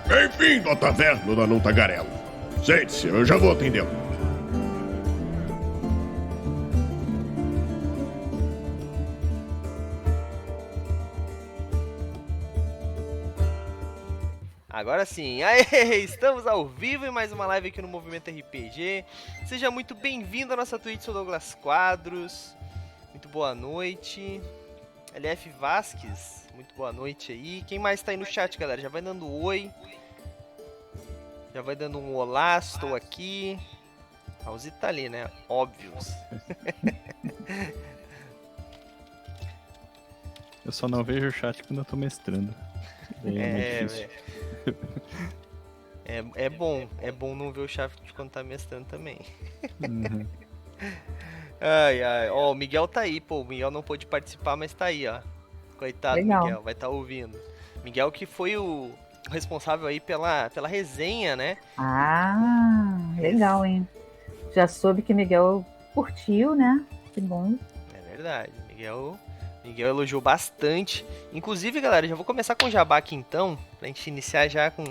Bem-vindo à taverna da Num Tagarela. Sente-se, eu já vou atendê-lo. Agora sim, aê, estamos ao vivo em mais uma live aqui no Movimento RPG. Seja muito bem-vindo à nossa Twitch, sou Douglas Quadros. Muito boa noite. LF Vasques, muito boa noite aí. Quem mais tá aí no chat, galera? Já vai dando um oi. Já vai dando um olá, estou aqui. Raulzito tá ali, né? Óbvios. Eu só não vejo o chat quando eu tô mestrando. Daí é mais difícil. É bom não ver o chat quando tá mestrando também. Uhum. Ai. Ó, o Miguel tá aí, pô. O Miguel não pôde participar, mas tá aí, ó. Coitado, Legal. Miguel, vai estar ouvindo. Miguel que foi o responsável aí pela resenha, né? Ah, legal, hein? Já soube que Miguel curtiu, né? Que bom. É verdade, Miguel elogiou bastante. Inclusive, galera, já vou começar com o jabá aqui então, pra gente iniciar já com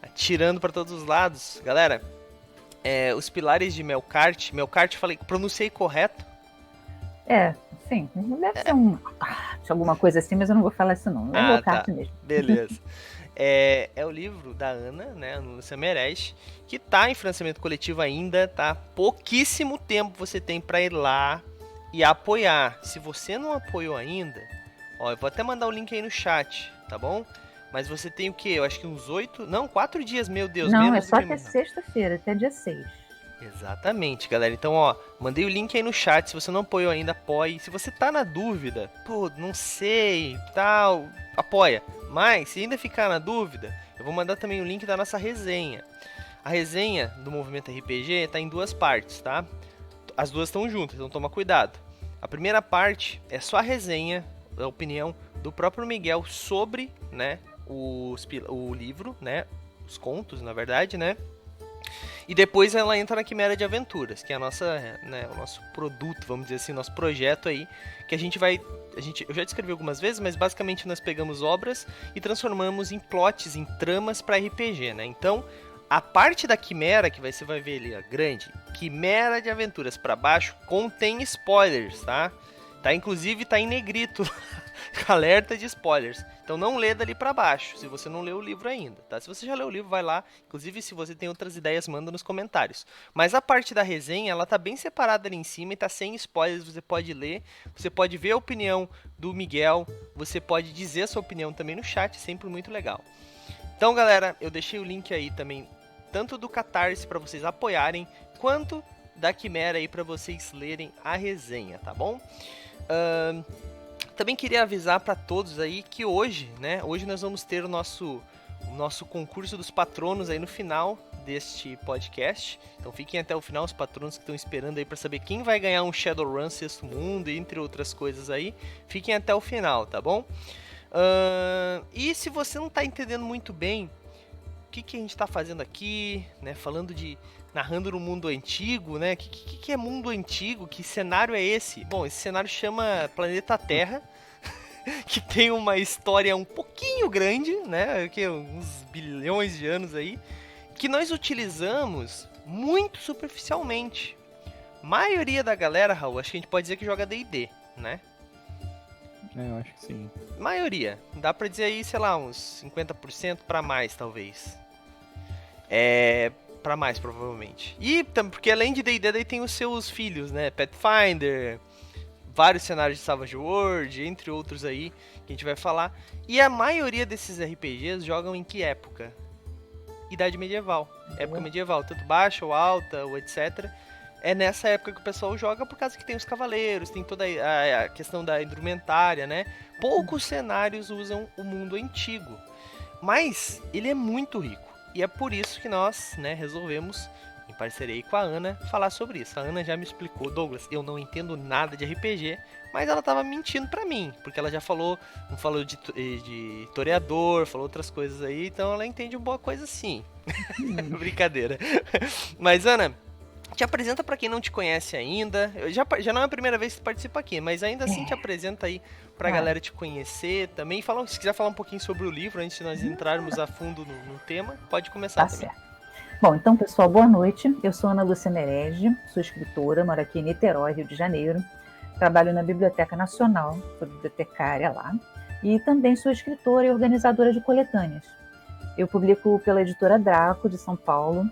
atirando pra todos os lados. Galera, os pilares de Melkart, falei, pronunciei correto? Sim, deve ser alguma coisa assim, mas eu não vou falar isso não. É Melkart mesmo. Beleza. É o livro da Ana, né, Ana Lúcia Merege, que tá em financiamento coletivo ainda, tá? Pouquíssimo tempo você tem pra ir lá e apoiar. Se você não apoiou ainda, ó, eu vou até mandar o link aí no chat, tá bom? Mas você tem o quê? Eu acho que uns 4 dias, meu Deus. Não, menos é só do que... até sexta-feira, até dia 6. Exatamente, galera. Então, ó, mandei o link aí no chat. Se você não apoiou ainda, apoie. Se você tá na dúvida, pô, não sei, tal, apoia. Mas, se ainda ficar na dúvida, eu vou mandar também o link da nossa resenha. A resenha do Movimento RPG tá em 2 partes, tá? As duas estão juntas, então toma cuidado. A primeira parte é só a resenha, a opinião do próprio Miguel sobre, né, o livro, né, os contos, na verdade, né? E depois ela entra na Quimera de Aventuras, que é a nossa, né, o nosso produto, vamos dizer assim, nosso projeto aí, que eu já descrevi algumas vezes, mas basicamente nós pegamos obras e transformamos em plots, em tramas para RPG, né? Então, a parte da Quimera, que você vai ver ali, ó, grande, Quimera de Aventuras para baixo, contém spoilers, tá? Inclusive tá em negrito, alerta de spoilers. Então não lê dali pra baixo, se você não leu o livro ainda, tá? Se você já leu o livro, vai lá. Inclusive, se você tem outras ideias, manda nos comentários. Mas a parte da resenha, ela tá bem separada ali em cima e tá sem spoilers, você pode ler. Você pode ver a opinião do Miguel, você pode dizer a sua opinião também no chat, sempre muito legal. Então, galera, eu deixei o link aí também, tanto do Catarse para vocês apoiarem, quanto da Quimera aí para vocês lerem a resenha, tá bom? Também queria avisar para todos aí que hoje, né? Hoje nós vamos ter o nosso concurso dos patronos aí no final deste podcast. Então fiquem até o final, os patronos que estão esperando aí para saber quem vai ganhar um Shadowrun Sexto Mundo, entre outras coisas aí. Fiquem até o final, tá bom? E se você não tá entendendo muito bem o que a gente tá fazendo aqui, né? Narrando no mundo antigo, né? O que é mundo antigo? Que cenário é esse? Bom, esse cenário chama Planeta Terra, que tem uma história um pouquinho grande, né? Que uns bilhões de anos aí, que nós utilizamos muito superficialmente. Maioria da galera, Raul, acho que a gente pode dizer que joga D&D, né? Eu acho que sim. Maioria. Dá pra dizer aí, sei lá, uns 50% pra mais, talvez. Pra mais, provavelmente. E porque além de D&D, daí tem os seus filhos, né? Pathfinder, vários cenários de Savage World, entre outros aí, que a gente vai falar. E a maioria desses RPGs jogam em que época? Idade medieval. Época medieval, tanto baixa ou alta, ou etc. É nessa época que o pessoal joga, por causa que tem os cavaleiros, tem toda a questão da indumentária, né? Poucos cenários usam o mundo antigo. Mas ele é muito rico. E é por isso que nós, né, resolvemos, em parceria aí com a Ana, falar sobre isso. A Ana já me explicou, Douglas, eu não entendo nada de RPG, mas ela tava mentindo pra mim, porque ela já falou de historiador, falou outras coisas aí, então ela entende uma boa coisa sim. Brincadeira. Mas, Ana, Te apresenta pra quem não te conhece ainda. Já não é a primeira vez que você participa aqui, mas ainda assim te apresenta aí pra galera te conhecer também. Se quiser falar um pouquinho sobre o livro, antes de nós entrarmos a fundo no tema, pode começar também. Certo. Bom, então, pessoal, boa noite. Eu sou Ana Lúcia Merege, sou escritora, moro aqui em Niterói, Rio de Janeiro. Trabalho na Biblioteca Nacional, sou bibliotecária lá. E também sou escritora e organizadora de coletâneas. Eu publico pela editora Draco, de São Paulo.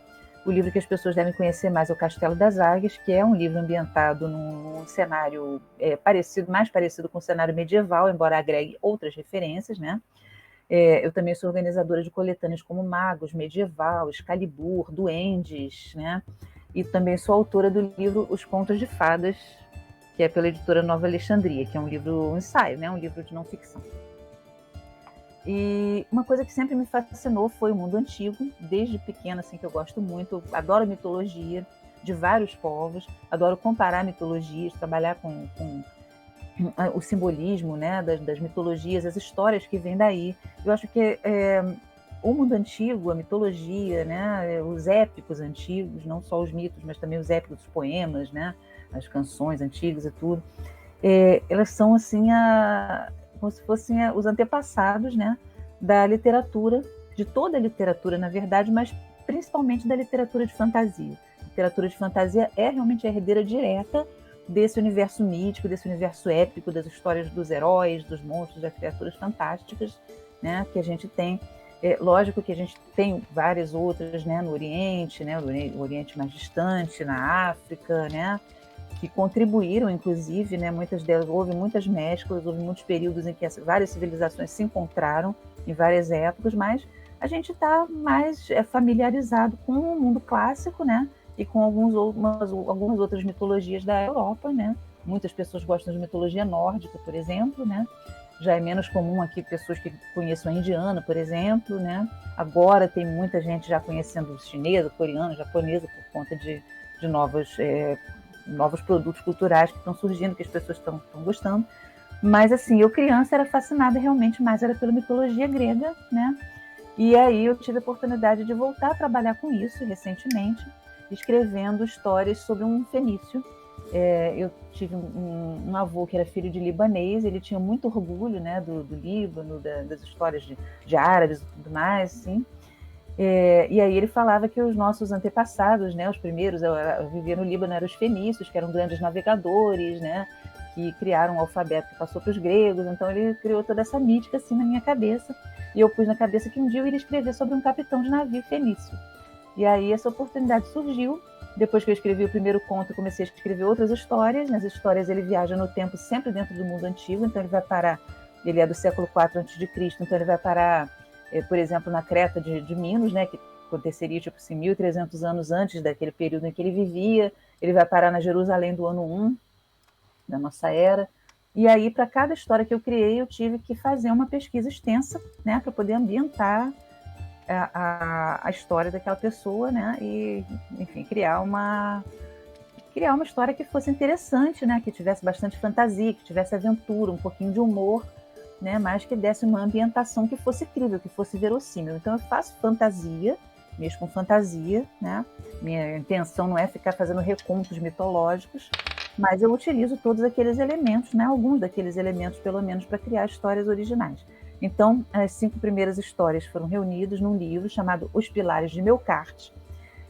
O livro que as pessoas devem conhecer mais é O Castelo das Águias, que é um livro ambientado num cenário mais parecido com o cenário medieval, embora agregue outras referências, né? Eu também sou organizadora de coletâneas como Magos, Medieval, Excalibur, Duendes, né? E também sou autora do livro Os Contos de Fadas, que é pela editora Nova Alexandria, que é um ensaio, né? Um livro de não ficção. E uma coisa que sempre me fascinou foi o mundo antigo, desde pequena, assim, que eu gosto muito. Eu adoro mitologia de vários povos, adoro comparar mitologias, trabalhar com o simbolismo, né, das mitologias, as histórias que vêm daí. Eu acho que o mundo antigo, a mitologia, né, os épicos antigos, não só os mitos, mas também os épicos, os poemas, né, as canções antigas e tudo, elas são assim como se fossem os antepassados, né, da literatura, de toda a literatura, na verdade, mas principalmente da literatura de fantasia. A literatura de fantasia é realmente a herdeira direta desse universo mítico, desse universo épico, das histórias dos heróis, dos monstros, das criaturas fantásticas, né, que a gente tem. Lógico que a gente tem várias outras, né, no Oriente, né, o Oriente mais distante, na África, né, que contribuíram, inclusive, né, muitas delas, houve muitas mesclas, houve muitos períodos em que várias civilizações se encontraram, em várias épocas, mas a gente está mais familiarizado com o mundo clássico, né, e com algumas outras mitologias da Europa, né. Muitas pessoas gostam de mitologia nórdica, por exemplo, né. Já é menos comum aqui pessoas que conheçam a indiana, por exemplo, né. Agora tem muita gente já conhecendo chinesa, coreana, japonesa, por conta de novos produtos culturais que estão surgindo, que as pessoas estão gostando. Mas, assim, eu criança era fascinada realmente mais era pela mitologia grega, né? E aí eu tive a oportunidade de voltar a trabalhar com isso recentemente, escrevendo histórias sobre um fenício. Eu tive um avô que era filho de libanês, ele tinha muito orgulho, né, do Líbano, das histórias de árabes e tudo mais, assim. E aí ele falava que os nossos antepassados, né, os primeiros a viver no Líbano eram os fenícios, que eram grandes navegadores, né, que criaram um alfabeto que passou para os gregos. Então ele criou toda essa mítica assim na minha cabeça, e eu pus na cabeça que um dia eu iria escrever sobre um capitão de navio fenício. E aí essa oportunidade surgiu. Depois que eu escrevi o primeiro conto, eu comecei a escrever outras histórias. Nas histórias ele viaja no tempo sempre dentro do mundo antigo, então ele é do século IV a.C., então ele vai parar, por exemplo, na Creta de Minos, né, que aconteceria tipo assim, 1.300 anos antes daquele período em que ele vivia. Ele vai parar na Jerusalém do ano 1 da nossa era. E aí, para cada história que eu criei, eu tive que fazer uma pesquisa extensa, né, para poder ambientar a história daquela pessoa, né, e, enfim, criar uma história que fosse interessante, né, que tivesse bastante fantasia, que tivesse aventura, um pouquinho de humor, né, mas que desse uma ambientação que fosse crível, que fosse verossímil. Então eu faço fantasia, mesmo com fantasia, né? Minha intenção não é ficar fazendo recontos mitológicos, mas eu utilizo todos aqueles elementos, né, alguns daqueles elementos, pelo menos, para criar histórias originais. Então, as 5 primeiras histórias foram reunidas num livro chamado Os Pilares de Melkart,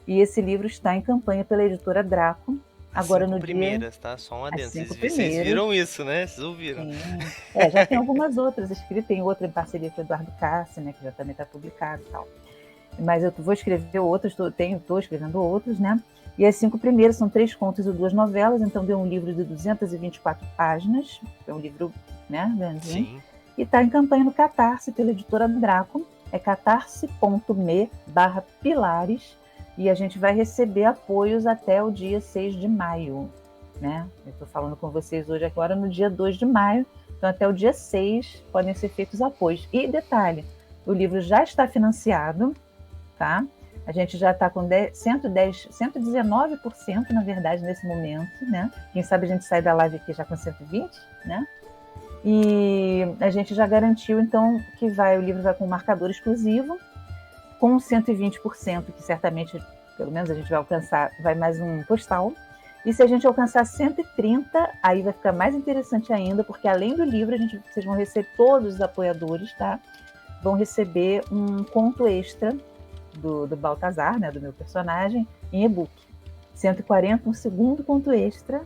e esse livro está em campanha pela editora Draco. Agora no primeiras, dia... tá? Só um adendo. Vocês viram isso, né? Vocês ouviram. Sim. Já tem algumas outras escritas, tem outra em parceria com o Eduardo Cassi, né, que já também está publicado e tal. Mas eu vou escrever outras, estou escrevendo outros, né? E as 5 primeiras são 3 contos e 2 novelas, então deu um livro de 224 páginas, é um livro, né, grandinho. Sim. E está em campanha no Catarse, pela editora Draco, é catarse.me/pilares, e a gente vai receber apoios até o dia 6 de maio, né? Eu estou falando com vocês hoje agora no dia 2 de maio, então até o dia 6 podem ser feitos apoios. E detalhe, o livro já está financiado, tá? A gente já está com 119%, na verdade, nesse momento, né? Quem sabe a gente sai da live aqui já com 120%, né? E a gente já garantiu, então, que o livro vai com um marcador exclusivo, com 120%, que certamente pelo menos a gente vai alcançar, vai mais um postal. E se a gente alcançar 130, aí vai ficar mais interessante ainda, porque além do livro, vocês vão receber, todos os apoiadores, tá? Vão receber um conto extra do Baltazar, né, do meu personagem, em e-book. 140, um segundo conto extra.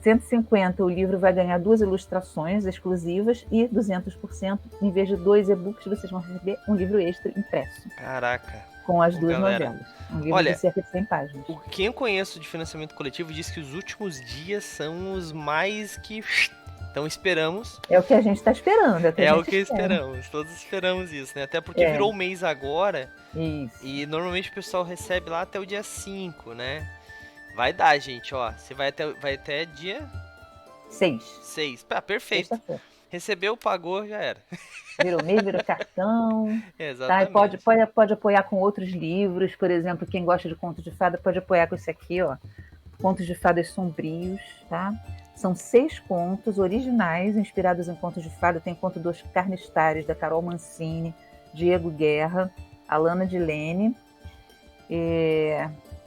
150, o livro vai ganhar 2 ilustrações exclusivas e 200%, em vez de 2 e-books, vocês vão receber um livro extra impresso. Caraca. Com as 2 galera, novelas. Um livro olha, de cerca de 100 páginas. Quem eu conheço de financiamento coletivo diz que os últimos dias são os mais que... Então esperamos. É o que a gente está esperando. É o que esperamos. Todos esperamos isso, né? Até porque virou o mês agora. Isso. E normalmente o pessoal recebe lá até o dia 5, né? Vai dar, gente, ó. Você vai até dia 6. Ah, perfeito. Recebeu, pagou, já era. Virou mês, virou cartão. Exatamente. Tá? Pode apoiar com outros livros. Por exemplo, quem gosta de contos de fada pode apoiar com esse aqui, ó. Contos de fadas sombrios, tá? São 6 contos originais, inspirados em contos de fada. Tem conto dos Carnistares, da Carol Mancini, Diego Guerra, Alana Dilene,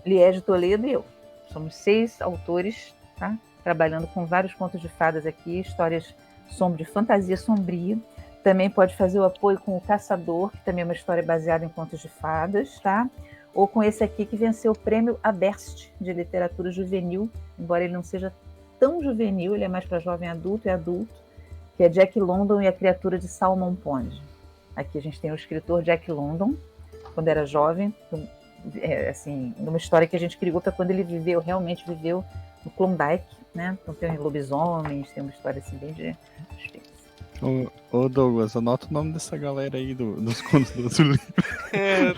Liege Toledo e eu. Somos 6 autores, tá? Trabalhando com vários contos de fadas aqui, histórias de fantasia sombria. Também pode fazer o apoio com o Caçador, que também é uma história baseada em contos de fadas, tá? Ou com esse aqui que venceu o prêmio Aberst de literatura juvenil, embora ele não seja tão juvenil, ele é mais para jovem adulto e adulto, que é Jack London e a Criatura de Salmon Pond. Aqui a gente tem o escritor Jack London, quando era jovem, assim, numa história que a gente criou para quando ele realmente viveu no Klondike, né? Então tem lobisomens, tem uma história assim bem de suspense. Ô Douglas, anota o nome dessa galera aí dos contos do outro livro.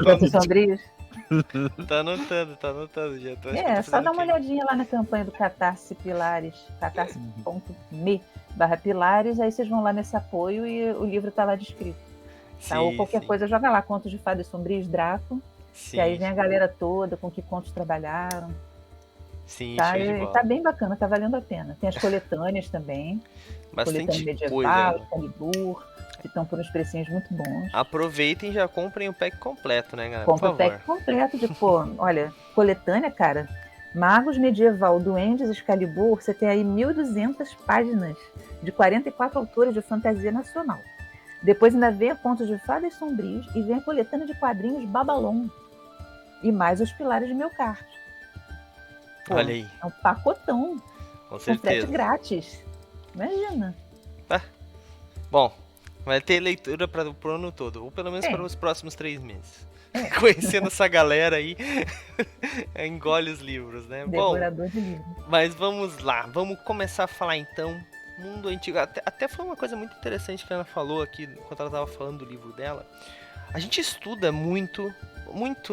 Contos sombrios? Tá anotando já. Só dá uma olhadinha lá na campanha do Catarse Pilares, catarse.me/pilares, aí vocês vão lá nesse apoio e o livro tá lá descrito. Tá? Ou qualquer coisa, joga lá, Contos de Fadas Sombrios, Draco, e aí vem a galera toda, com que contos trabalharam. Sim, tá? Tá bem bacana, tá valendo a pena. Tem as coletâneas também. Bastante coletânea medieval, coisa. Excalibur, que estão por uns precinhos muito bons. Aproveitem e já comprem o pack completo, né, galera? Compre o pack completo de, olha, coletânea, cara. Magos Medieval, Duendes, Excalibur, você tem aí 1.200 páginas de 44 autores de fantasia nacional. Depois ainda vem a Contos de Fadas Sombrios e vem a coletânea de quadrinhos Babalon. E mais os Pilares de Melkart. Olha aí. É um pacotão. Com certeza. Com frete grátis. Imagina. Bom, vai ter leitura para o ano todo. Ou pelo menos para os próximos 3 meses. Conhecendo essa galera aí, engole os livros, né? Devorador de livros. Mas vamos lá. Vamos começar a falar então. Mundo Antigo. Até foi uma coisa muito interessante que a Ana falou aqui, enquanto ela estava falando do livro dela. A gente estuda muito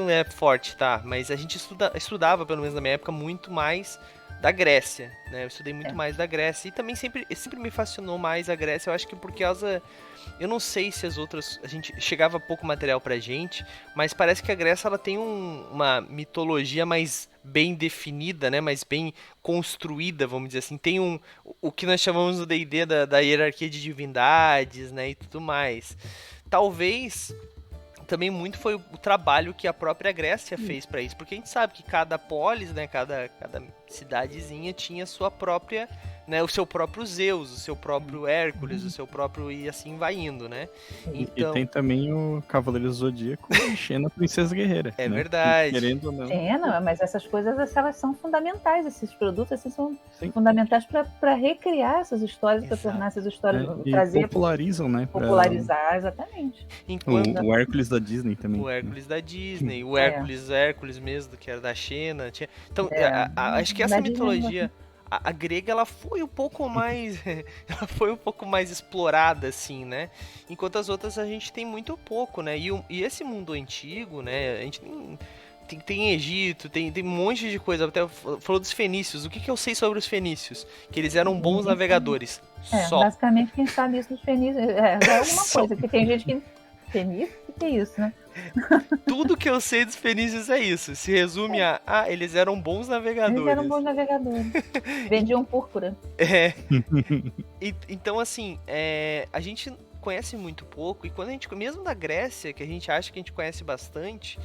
é forte, tá? Mas a gente estudava, pelo menos na minha época, muito mais da Grécia, né? Eu estudei muito mais da Grécia e também sempre me fascinou mais a Grécia. Eu acho que por causa... Eu não sei se as outras... A gente chegava pouco material pra gente, mas parece que a Grécia ela tem uma mitologia mais bem definida, né? Mais bem construída, vamos dizer assim. Tem o que nós chamamos no D&D da hierarquia de divindades, né? E tudo mais. Talvez... Também muito foi o trabalho que a própria Grécia fez para isso, porque a gente sabe que cada polis, né, cada cidadezinha tinha sua própria, né, o seu próprio Zeus, o seu próprio Hércules, o seu próprio e assim vai indo, né? Então... E tem também o Cavaleiro do Zodíaco e Xena, Princesa Guerreira. É, né? Verdade. Querendo ou não. Mas essas coisas elas são fundamentais, esses produtos assim, são fundamentais para recriar essas histórias, para tornar essas histórias, trazer... popularizam, né? Popularizar, exatamente. O Hércules da Disney também. O Hércules da Disney, o Hércules mesmo, que era da Xena. Então, acho que essa mitologia... A grega, ela foi um pouco mais explorada, assim, né? Enquanto as outras a gente tem muito pouco, né? E esse mundo antigo, né? A gente tem Egito, tem um monte de coisa. Até falou dos fenícios. O que eu sei sobre os fenícios? Que eles eram bons navegadores. Só. Basicamente, quem sabe isso dos fenícios é alguma coisa. Que tem gente que... Fenício? O que é isso, né? Tudo que eu sei dos fenícios é isso. Se resume eles eram bons navegadores. Eles eram bons navegadores. Vendiam púrpura. Então, assim, a gente conhece muito pouco. E quando a gente, mesmo da Grécia, que a gente acha que a gente conhece bastante,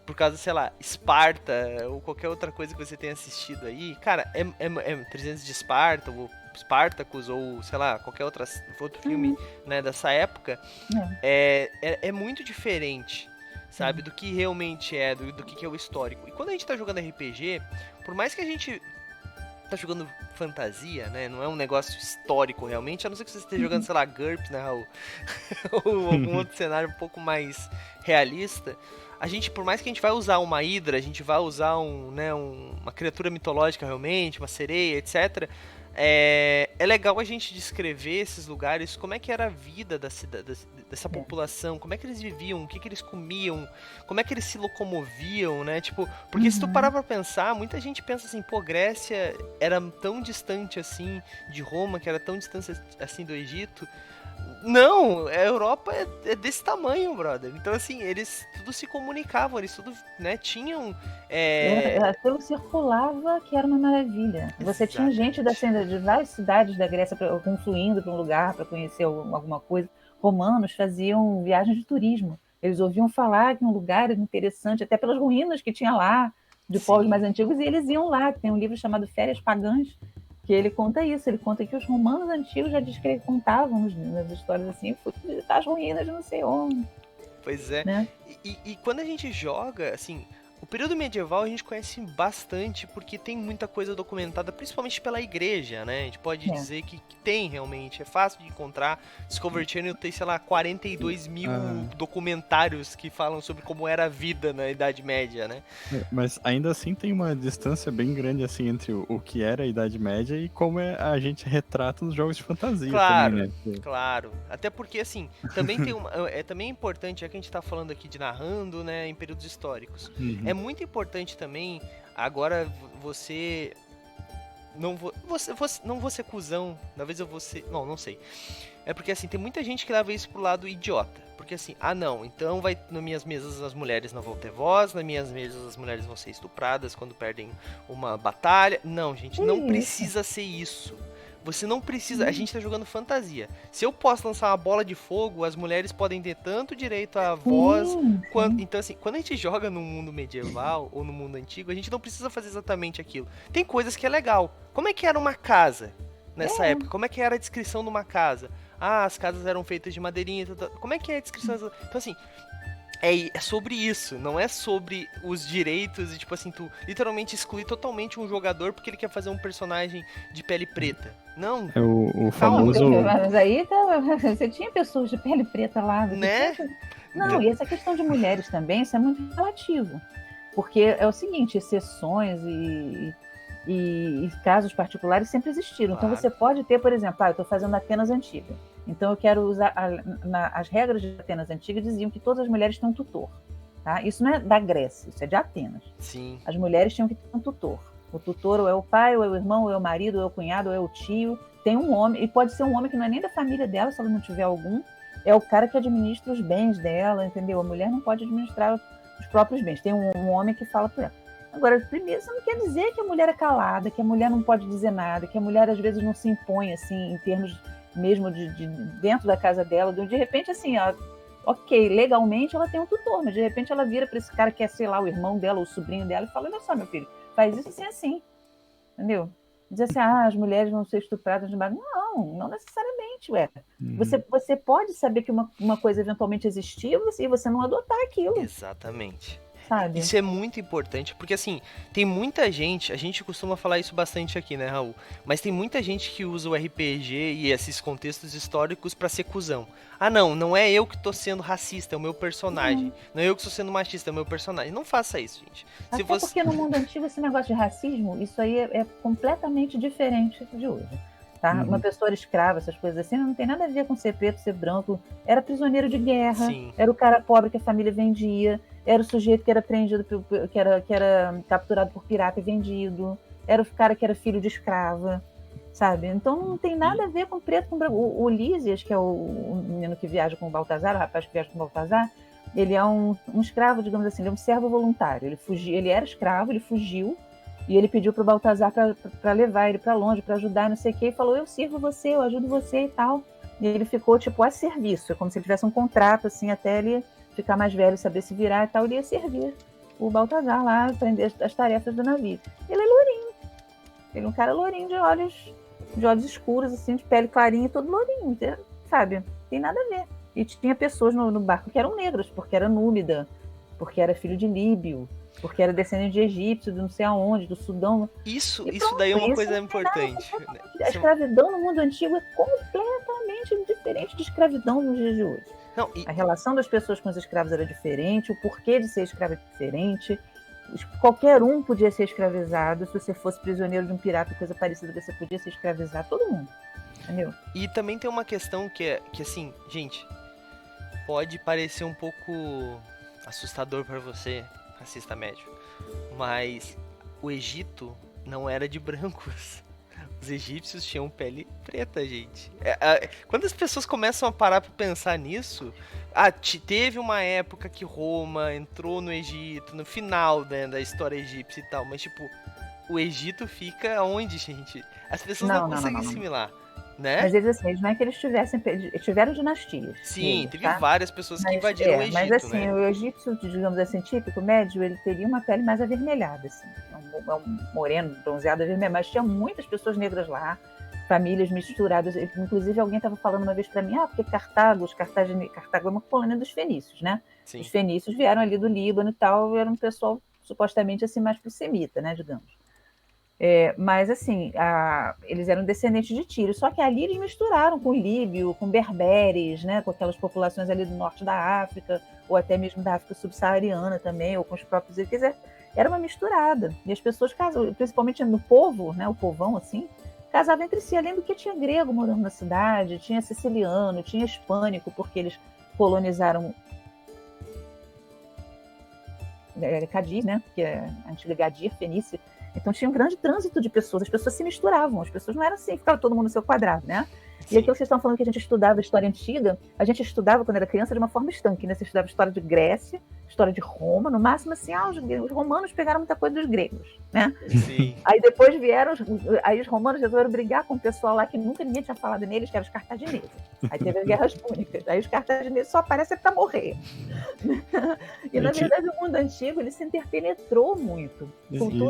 por causa, sei lá, Esparta ou qualquer outra coisa que você tenha assistido aí, cara, é 300 de Esparta, ou Spartacus, ou sei lá, qualquer outro filme, né, dessa época, é muito diferente, sabe, do que realmente é, do que é o histórico. E quando a gente tá jogando RPG, por mais que a gente tá jogando fantasia, né, não é um negócio histórico realmente, a não ser que você esteja jogando, sei lá, GURPS, né, Raul? Ou algum outro cenário um pouco mais realista, a gente, por mais que a gente vai usar uma hidra, a gente vai usar uma criatura mitológica realmente, uma sereia, etc., é legal a gente descrever esses lugares, como é que era a vida dessa população, como é que eles viviam, o que eles comiam, como é que eles se locomoviam, né? Tipo, porque se tu parar pra pensar, muita gente pensa assim, pô, Grécia era tão distante assim de Roma, que era tão distante assim do Egito. Não, a Europa é desse tamanho, brother. Então, assim, eles tudo se comunicavam, eles tudo, né, tinham... Aquilo circulava, que era uma maravilha. Você tinha gente de várias cidades da Grécia confluindo para um lugar para conhecer alguma coisa. Romanos faziam viagens de turismo. Eles ouviam falar que um lugar era interessante, até pelas ruínas que tinha lá, de povos mais antigos, e eles iam lá. Tem um livro chamado Férias Pagãs, que ele conta isso, ele conta que os romanos antigos já contavam nas histórias assim, fui visitar as ruínas de não sei onde. Pois é, né? E quando a gente joga, assim, o período medieval a gente conhece bastante porque tem muita coisa documentada, principalmente pela igreja, né? A gente pode dizer que tem realmente, é fácil de encontrar. Discovery Channel tem, sei lá, 42 mil documentários que falam sobre como era a vida na Idade Média, né? Mas ainda assim tem uma distância bem grande assim entre o que era a Idade Média e como a gente retrata nos jogos de fantasia claro, também, né? Claro. Até porque, assim, também tem também é importante, já que a gente tá falando aqui de narrando, né, em períodos históricos. É muito importante também, agora você... Não vou ser cuzão, talvez eu vou ser... Não sei. É porque, assim, tem muita gente que leva isso pro lado idiota. Porque, assim, não, então nas minhas mesas as mulheres não vão ter voz, nas minhas mesas as mulheres vão ser estupradas quando perdem uma batalha. Não, gente, não precisa ser isso. Você não precisa... A gente tá jogando fantasia. Se eu posso lançar uma bola de fogo, as mulheres podem ter tanto direito à voz... Então, assim, quando a gente joga no mundo medieval ou no mundo antigo, a gente não precisa fazer exatamente aquilo. Tem coisas que é legal. Como é que era uma casa nessa época? Como é que era a descrição de uma casa? As casas eram feitas de madeirinha... Como é que é a descrição? Então, assim... É sobre isso, não é sobre os direitos e, tipo assim, tu literalmente exclui totalmente um jogador porque ele quer fazer um personagem de pele preta. Não. É o famoso... Mas aí você tinha pessoas de pele preta lá. Né? Não, e essa questão de mulheres também, isso é muito relativo. Porque é o seguinte, exceções e casos particulares sempre existiram. Claro. Então você pode ter, por exemplo, eu estou fazendo Atenas Antiga. Então eu quero usar... as regras de Atenas Antiga diziam que todas as mulheres têm um tutor. Tá? Isso não é da Grécia, isso é de Atenas. Sim. As mulheres tinham que ter um tutor. O tutor ou é o pai, ou é o irmão, ou é o marido, ou é o cunhado, ou é o tio. Tem um homem, e pode ser um homem que não é nem da família dela, se ela não tiver algum. É o cara que administra os bens dela, entendeu? A mulher não pode administrar os próprios bens. Tem um homem que fala por ela. Agora, primeiro, isso não quer dizer que a mulher é calada, que a mulher não pode dizer nada, que a mulher às vezes não se impõe, assim, em termos mesmo de dentro da casa dela. De repente, assim, ok, legalmente ela tem um tutor, mas de repente ela vira para esse cara que é, sei lá, o irmão dela, o sobrinho dela, e fala: olha só, meu filho, faz isso assim, entendeu? Diz assim, as mulheres vão ser estupradas de base. Não necessariamente, ué. Você pode saber que uma coisa eventualmente existiu e você não adotar aquilo. Exatamente. Sabe? Isso é muito importante, porque assim, tem muita gente, a gente costuma falar isso bastante aqui, né, Raul? Mas tem muita gente que usa o RPG e esses contextos históricos pra ser cuzão. Não é eu que tô sendo racista, é o meu personagem. Não é eu que estou sendo machista, é o meu personagem. Não faça isso, gente. Até porque no mundo antigo esse negócio de racismo, isso aí é completamente diferente de hoje. Tá? Uma pessoa era escrava, essas coisas assim, não tem nada a ver com ser preto, ser branco. Era prisioneiro de guerra, era o cara pobre que a família vendia, era o sujeito que era prendido, que era capturado por pirata e vendido, era o cara que era filho de escrava, sabe? Então não tem nada a ver com preto, com branco. O Lísias, que é o menino que viaja com o Baltazar, o rapaz que viaja com o Baltazar, ele é um escravo, digamos assim, ele é um servo voluntário. Ele era escravo, ele fugiu, e ele pediu para o Baltazar para levar ele para longe, para ajudar, não sei o quê, e falou: eu sirvo você, eu ajudo você e tal. E ele ficou, tipo, a serviço, como se ele tivesse um contrato, assim, até ele ficar mais velho, saber se virar e tal, ele ia servir. o Baltazar lá aprender as tarefas do navio. Ele é lourinho. Ele é um cara lourinho de olhos escuros, assim, de pele clarinha, todo lourinho, sabe? Tem nada a ver. E tinha pessoas no barco que eram negras, porque era númida, porque era filho de líbio, porque era descendente de egípcio, de não sei aonde, do Sudão. Isso Pronto, daí é uma isso coisa não tem nada importante. A escravidão no mundo antigo é completamente diferente de escravidão nos dias de hoje. Não, A relação das pessoas com os escravos era diferente, o porquê de ser escravo é diferente. Qualquer um podia ser escravizado. Se você fosse prisioneiro de um pirata, coisa parecida, você podia ser escravizado. Todo mundo, entendeu? E também tem uma questão que assim, gente, pode parecer um pouco assustador pra você, racista médio, mas o Egito não era de brancos. Os egípcios tinham pele preta, gente. Quando as pessoas começam a parar pra pensar nisso, teve uma época que Roma entrou no Egito, no final, né, da história egípcia e tal, mas tipo, o Egito fica onde, gente? As pessoas não conseguem assimilar, né? Mas eles não é que eles tiveram dinastias. Sim, teve várias pessoas que invadiram o Egito, mas assim, né? o egípcio, digamos assim, típico, médio, ele teria uma pele mais avermelhada, assim. É um moreno, bronzeado, avermelhado, mas tinha muitas pessoas negras lá, famílias misturadas. Inclusive, alguém estava falando uma vez para mim, porque Cartago é uma colônia dos fenícios, né? Sim. Os fenícios vieram ali do Líbano e tal, era um pessoal supostamente assim mais pro-semita, né, digamos. Mas assim, eles eram descendentes de Tírio, só que ali eles misturaram com líbio, com berberes, né, com aquelas populações ali do norte da África, ou até mesmo da África subsaariana também, ou com os próprios... Quer dizer, era uma misturada. E as pessoas casavam, principalmente no povo, né, o povão assim, casavam entre si. Além do que tinha grego morando na cidade, tinha siciliano, tinha hispânico, porque eles colonizaram Cádiz, né, que é a antiga Gadir, Fenícia. Então tinha um grande trânsito de pessoas, as pessoas se misturavam, as pessoas não eram assim, ficava todo mundo no seu quadrado, né? Sim. E aquilo que vocês estão falando que a gente estudava a história antiga, a gente estudava quando era criança de uma forma estanque, né? Você estudava história de Grécia, história de Roma, no máximo assim, os romanos pegaram muita coisa dos gregos, né? Sim. Aí depois aí os romanos resolveram brigar com o pessoal lá que nunca ninguém tinha falado neles, que eram os cartagineses. Aí teve as guerras púnicas, aí os cartagineses só aparecem para morrer. E na verdade o mundo antigo, ele se interpenetrou muito.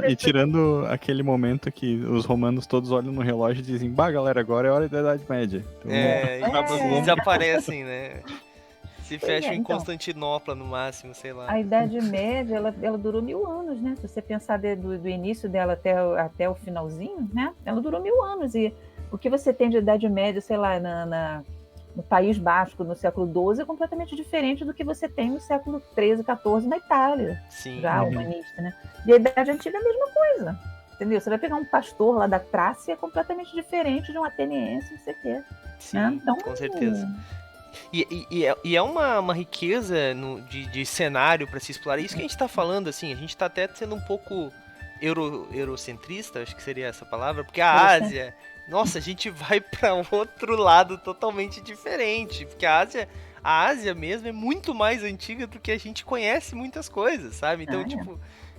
E tirando aquele momento que os romanos todos olham no relógio e dizem, galera, agora é hora da Idade Média. Então, desaparecem, né? Se fecham em Constantinopla no máximo, sei lá. A Idade Média, ela durou 1000 anos, né? Se você pensar do início dela até o finalzinho, né? Ela durou 1000 anos. E o que você tem de Idade Média, sei lá, no País Basco, no século XII, é completamente diferente do que você tem no século XIII, XIV na Itália. Sim. Já humanista, né? E a Idade Antiga é a mesma coisa. Entendeu? Você vai pegar um pastor lá da Trácia, é completamente diferente de um ateniense, não sei o quê. Sim, né? Então, com certeza. E é uma riqueza de cenário para se explorar. Isso que a gente tá falando, assim, a gente tá até sendo um pouco eurocentrista, acho que seria essa palavra, porque a Ásia, nossa, a gente vai para outro lado totalmente diferente, porque a Ásia mesmo é muito mais antiga do que a gente conhece muitas coisas, sabe? Então,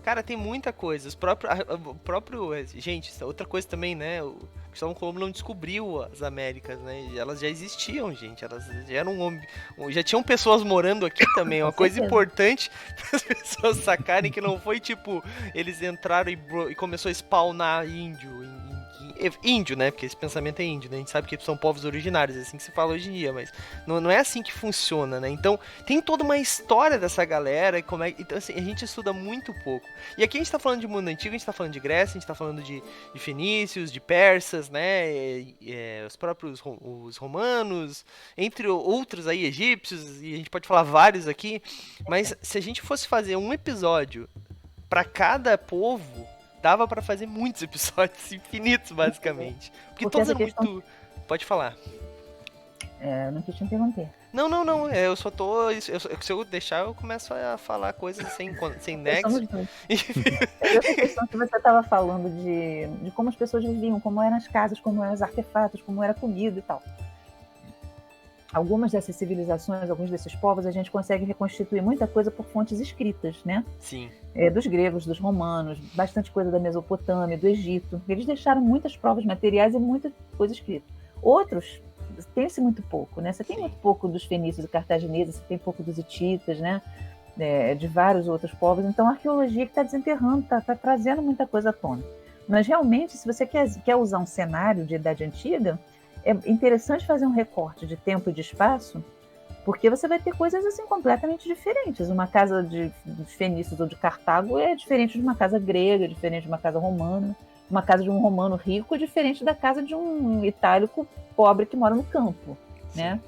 cara, tem muita coisa. O próprio... Gente, outra coisa também, né? O Cristóvão Colombo não descobriu as Américas, né? Elas já existiam, gente. Elas já eram... Já tinham pessoas morando aqui também. Uma coisa importante para as pessoas sacarem que não foi, tipo, eles entraram e começou a spawnar índio, né? Porque esse pensamento é índio, né? A gente sabe que são povos originários, é assim que se fala hoje em dia, mas não é assim que funciona, né? Então, tem toda uma história dessa galera, então, assim, a gente estuda muito pouco. E aqui a gente tá falando de mundo antigo, a gente tá falando de Grécia, a gente tá falando de fenícios, de persas, né? Os próprios os romanos, entre outros aí, egípcios, e a gente pode falar vários aqui, mas se a gente fosse fazer um episódio para cada povo, dava pra fazer muitos episódios infinitos, basicamente. Porque todos eram muito... Pode falar. Eu não quis te interromper. Não. Eu só tô... Se eu deixar, eu começo a falar coisas sem nexo. Essa questão que você estava falando de como as pessoas viviam, como eram as casas, como eram os artefatos, como era a comida e tal. Algumas dessas civilizações, alguns desses povos, a gente consegue reconstituir muita coisa por fontes escritas, né? Sim. Dos gregos, dos romanos, bastante coisa da Mesopotâmia, do Egito. Eles deixaram muitas provas materiais e muita coisa escrita. Outros, tem-se muito pouco, né? Você tem muito pouco dos fenícios e cartagineses, você tem pouco dos hititas, né? de vários outros povos. Então, a arqueologia que está desenterrando, está trazendo muita coisa à tona. Mas, realmente, se você quer usar um cenário de Idade Antiga, é interessante fazer um recorte de tempo e de espaço, porque você vai ter coisas assim completamente diferentes. Uma casa de fenícios ou de Cartago é diferente de uma casa grega, é diferente de uma casa romana. Uma casa de um romano rico é diferente da casa de um itálico pobre que mora no campo, né?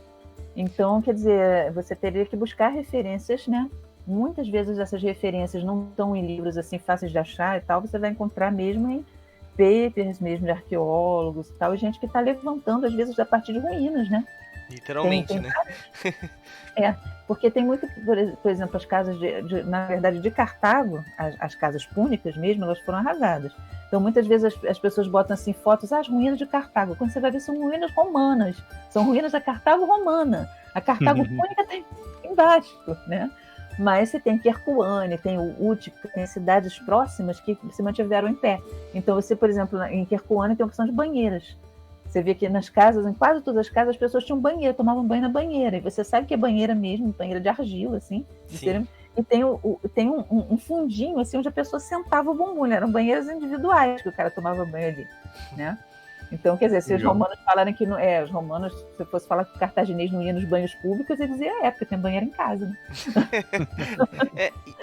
Então, quer dizer, você teria que buscar referências, né? Muitas vezes essas referências não estão em livros assim fáceis de achar e tal, você vai encontrar mesmo em papers mesmo de arqueólogos e tal, e gente que está levantando às vezes a partir de ruínas, né? Literalmente, né? Porque tem muito, por exemplo, as casas na verdade, de Cartago, as casas púnicas mesmo, elas foram arrasadas. Então, muitas vezes as pessoas botam assim fotos, as ruínas de Cartago. Quando você vai ver, são ruínas romanas. São ruínas da Cartago romana. A Cartago púnica está embaixo, né? Mas você tem Quercuane, tem o Útica, tem cidades próximas que se mantiveram em pé. Então, você, por exemplo, em Quercuane tem a opção de banheiras. Você vê que nas casas, em quase todas as casas, as pessoas tinham banheiro, tomavam banho na banheira. E você sabe que é banheira mesmo, banheira de argila, assim. E tem um fundinho, assim, onde a pessoa sentava o bumbum. Eram banheiras individuais que o cara tomava banho ali, né? Então, quer dizer, se os romanos falarem que não... os romanos, se fosse falar que o cartaginês não ia nos banhos públicos, eles diziam, porque tem banheiro em casa, né?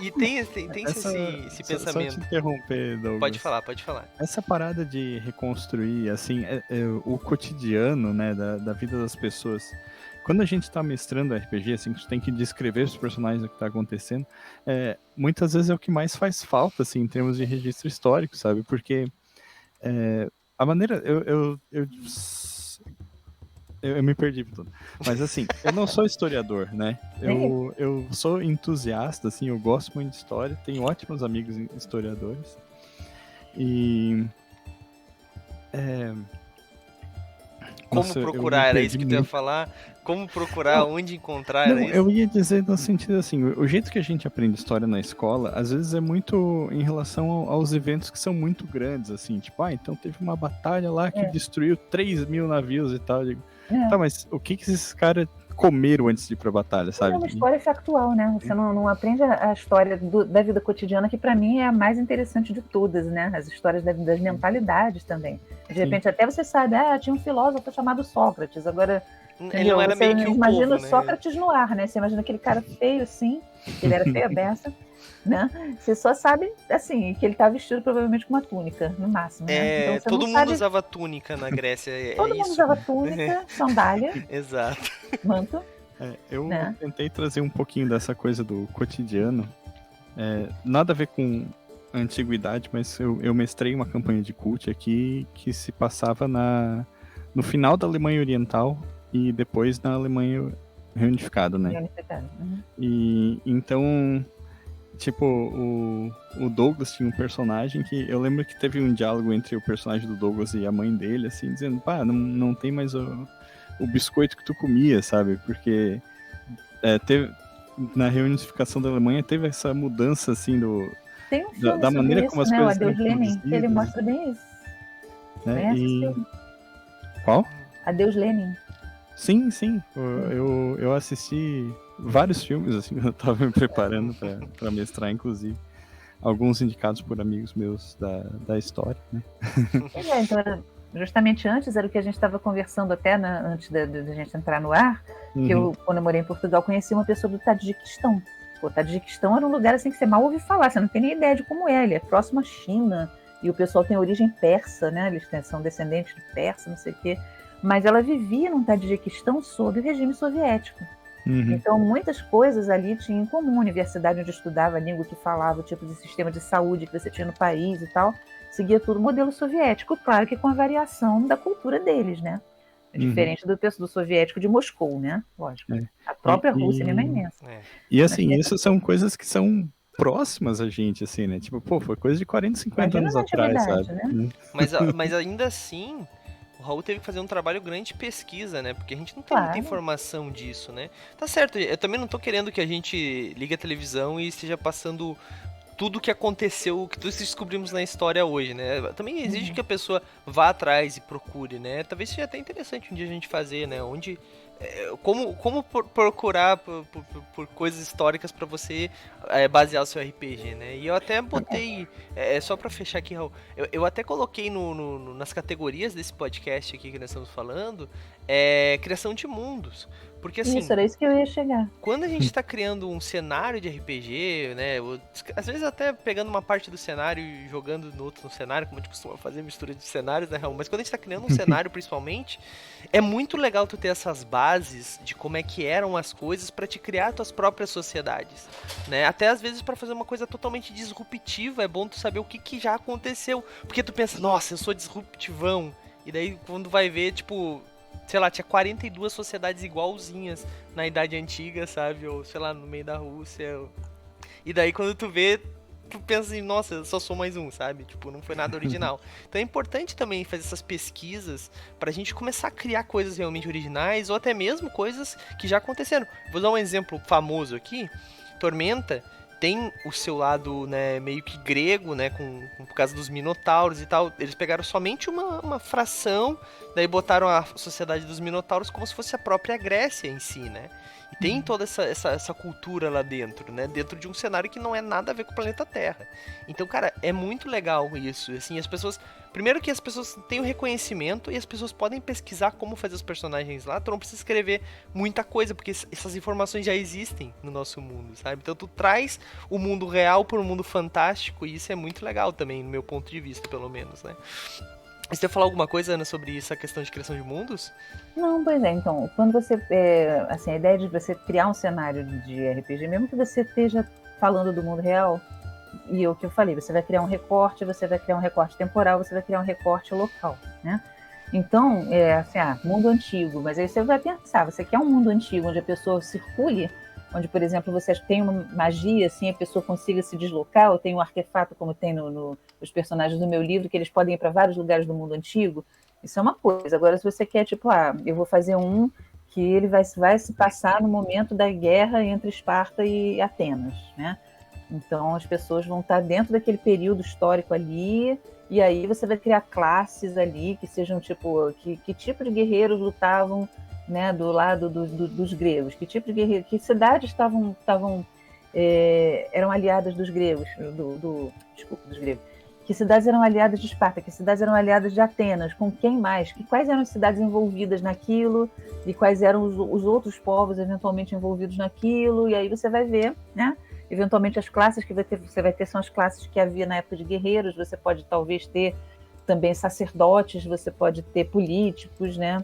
E tem esse pensamento. Só te interromper, Douglas. Pode falar. Essa parada de reconstruir, assim, o cotidiano, né, da vida das pessoas. Quando a gente tá mestrando RPG, assim, a gente tem que descrever os personagens, o que tá acontecendo, muitas vezes é o que mais faz falta, assim, em termos de registro histórico, sabe? Porque a maneira... Eu me perdi tudo. Mas assim, eu não sou historiador, né? Eu sou entusiasta, assim, eu gosto muito de história, tenho ótimos amigos historiadores. E... Como procurar, era isso que tu ia falar? Como procurar, onde encontrar, era isso? Eu ia dizer no sentido assim, o jeito que a gente aprende história na escola, às vezes é muito em relação aos eventos que são muito grandes, assim, tipo, então teve uma batalha lá que destruiu 3.000 navios e tal. Eu digo, tá, mas o que esses caras comeram antes de ir pra batalha, sabe? É uma história factual, né? Você não aprende a história da vida cotidiana, que pra mim é a mais interessante de todas, né? As histórias das mentalidades também. De repente até você sabe, tinha um filósofo chamado Sócrates, agora... Ele não era meio que o imagina povo, o Sócrates no ar, né? Você imagina aquele cara feio assim, ele era feio a beça, né? Você só sabe, assim, que ele tá vestido provavelmente com uma túnica, no máximo, né? Então, todo mundo usava túnica na Grécia, todo mundo usava túnica, sandália, exato, manto. Eu tentei trazer um pouquinho dessa coisa do cotidiano, nada a ver com a antiguidade, mas eu mestrei uma campanha de cult aqui que se passava no final da Alemanha Oriental e depois na Alemanha reunificada, né? Reunificada. E então, tipo, o Douglas tinha um personagem que eu lembro que teve um diálogo entre o personagem do Douglas e a mãe dele, assim, dizendo, não tem mais o biscoito que tu comia, sabe? Porque na reunificação da Alemanha teve essa mudança, assim, tem um filme da maneira isso, como as né? coisas O Adeus Lenin, que ele mostra bem isso. Né? Qual? Adeus Lenin. Sim. Eu assisti vários filmes, assim, eu tava me preparando pra mestrar, inclusive. Alguns indicados por amigos meus da história, né? Então, justamente antes, era o que a gente estava conversando até antes da gente entrar no ar, que eu, quando eu morei em Portugal, conheci uma pessoa do Tadjiquistão. O Tadjiquistão era um lugar assim que você mal ouve falar, você não tem nem ideia de como é. Ele é próximo à China, e o pessoal tem origem persa, né? Eles são descendentes de persa, não sei o quê. Mas ela vivia no Tadjiquistão sob o regime soviético. Então, muitas coisas ali tinham em comum. A universidade onde eu estudava, a língua que falava, o tipo de sistema de saúde que você tinha no país e tal, seguia tudo modelo soviético, claro que com a variação da cultura deles, né? Diferente do soviético de Moscou, né? Lógico. A própria Rússia mesmo é imensa. E assim, isso são coisas que são próximas a gente, assim, né? Tipo, foi coisa de 40, 50 anos atrás, sabe? Né? Mas ainda assim, o Raul teve que fazer um trabalho grande de pesquisa, né? Porque a gente não tem muita informação disso, né? Tá certo, eu também não tô querendo que a gente ligue a televisão e esteja passando tudo que aconteceu, que todos descobrimos na história hoje, né? Também exige que a pessoa vá atrás e procure, né? Talvez seja até interessante um dia a gente fazer, né? Onde como procurar por coisas históricas pra você basear o seu RPG, né? E eu até botei, só pra fechar aqui, Raul, eu até coloquei nas categorias desse podcast aqui que nós estamos falando, criação de mundos. Porque assim, Isso, era isso que eu ia chegar. quando a gente tá criando um cenário de RPG, né? Às vezes até pegando uma parte do cenário e jogando no outro cenário, como a gente costuma fazer, mistura de cenários, né, Raul? Mas quando a gente tá criando um cenário, principalmente, é muito legal tu ter essas bases de como é que eram as coisas pra te criar tuas próprias sociedades, né? Até às vezes pra fazer uma coisa totalmente disruptiva, é bom tu saber o que já aconteceu. Porque tu pensa, nossa, eu sou disruptivão. E daí quando vai ver, tipo, sei lá, tinha 42 sociedades igualzinhas na Idade Antiga, sabe? Ou, sei lá, no meio da Rússia. E daí quando tu vê, tu pensa assim, nossa, eu só sou mais um, sabe? Tipo, não foi nada original. Então é importante também fazer essas pesquisas pra gente começar a criar coisas realmente originais ou até mesmo coisas que já aconteceram. Vou dar um exemplo famoso aqui. Tormenta tem o seu lado, né, meio que grego, né, por causa dos minotauros e tal. Eles pegaram somente uma fração, daí botaram a sociedade dos minotauros como se fosse a própria Grécia em si, né? E tem toda essa cultura lá dentro, né? Dentro de um cenário que não é nada a ver com o planeta Terra. Então, cara, é muito legal isso. Assim, as pessoas... Primeiro que as pessoas têm o reconhecimento e as pessoas podem pesquisar como fazer os personagens lá. Tu não precisa escrever muita coisa, porque essas informações já existem no nosso mundo, sabe? Então tu traz o mundo real para o mundo fantástico e isso é muito legal também, no meu ponto de vista, pelo menos, né? Você ia falar alguma coisa, Ana, sobre essa questão de criação de mundos? Não, pois é, então, quando você, assim, a ideia de você criar um cenário de RPG, mesmo que você esteja falando do mundo real, e o que eu falei, você vai criar um recorte temporal, você vai criar um recorte local, né? Então, assim, mundo antigo, mas aí você vai pensar, você quer um mundo antigo onde a pessoa circule, onde, por exemplo, você tem uma magia, assim, a pessoa consiga se deslocar, ou tem um artefato, como tem nos personagens do meu livro, que eles podem ir para vários lugares do mundo antigo. Isso é uma coisa. Agora, se você quer, tipo, eu vou fazer um que ele vai se passar no momento da guerra entre Esparta e Atenas, né? Então, as pessoas vão estar dentro daquele período histórico ali, e aí você vai criar classes ali que sejam, tipo, que tipo de guerreiros lutavam, né, do lado dos gregos, que tipo de guerreiros, que cidades eram aliadas dos gregos, dos gregos, que cidades eram aliadas de Esparta, que cidades eram aliadas de Atenas, com quem mais, quais eram as cidades envolvidas naquilo, e quais eram os outros povos eventualmente envolvidos naquilo, e aí você vai ver, né, eventualmente as classes que você vai ter são as classes que havia na época de guerreiros, você pode talvez ter também sacerdotes, você pode ter políticos, né?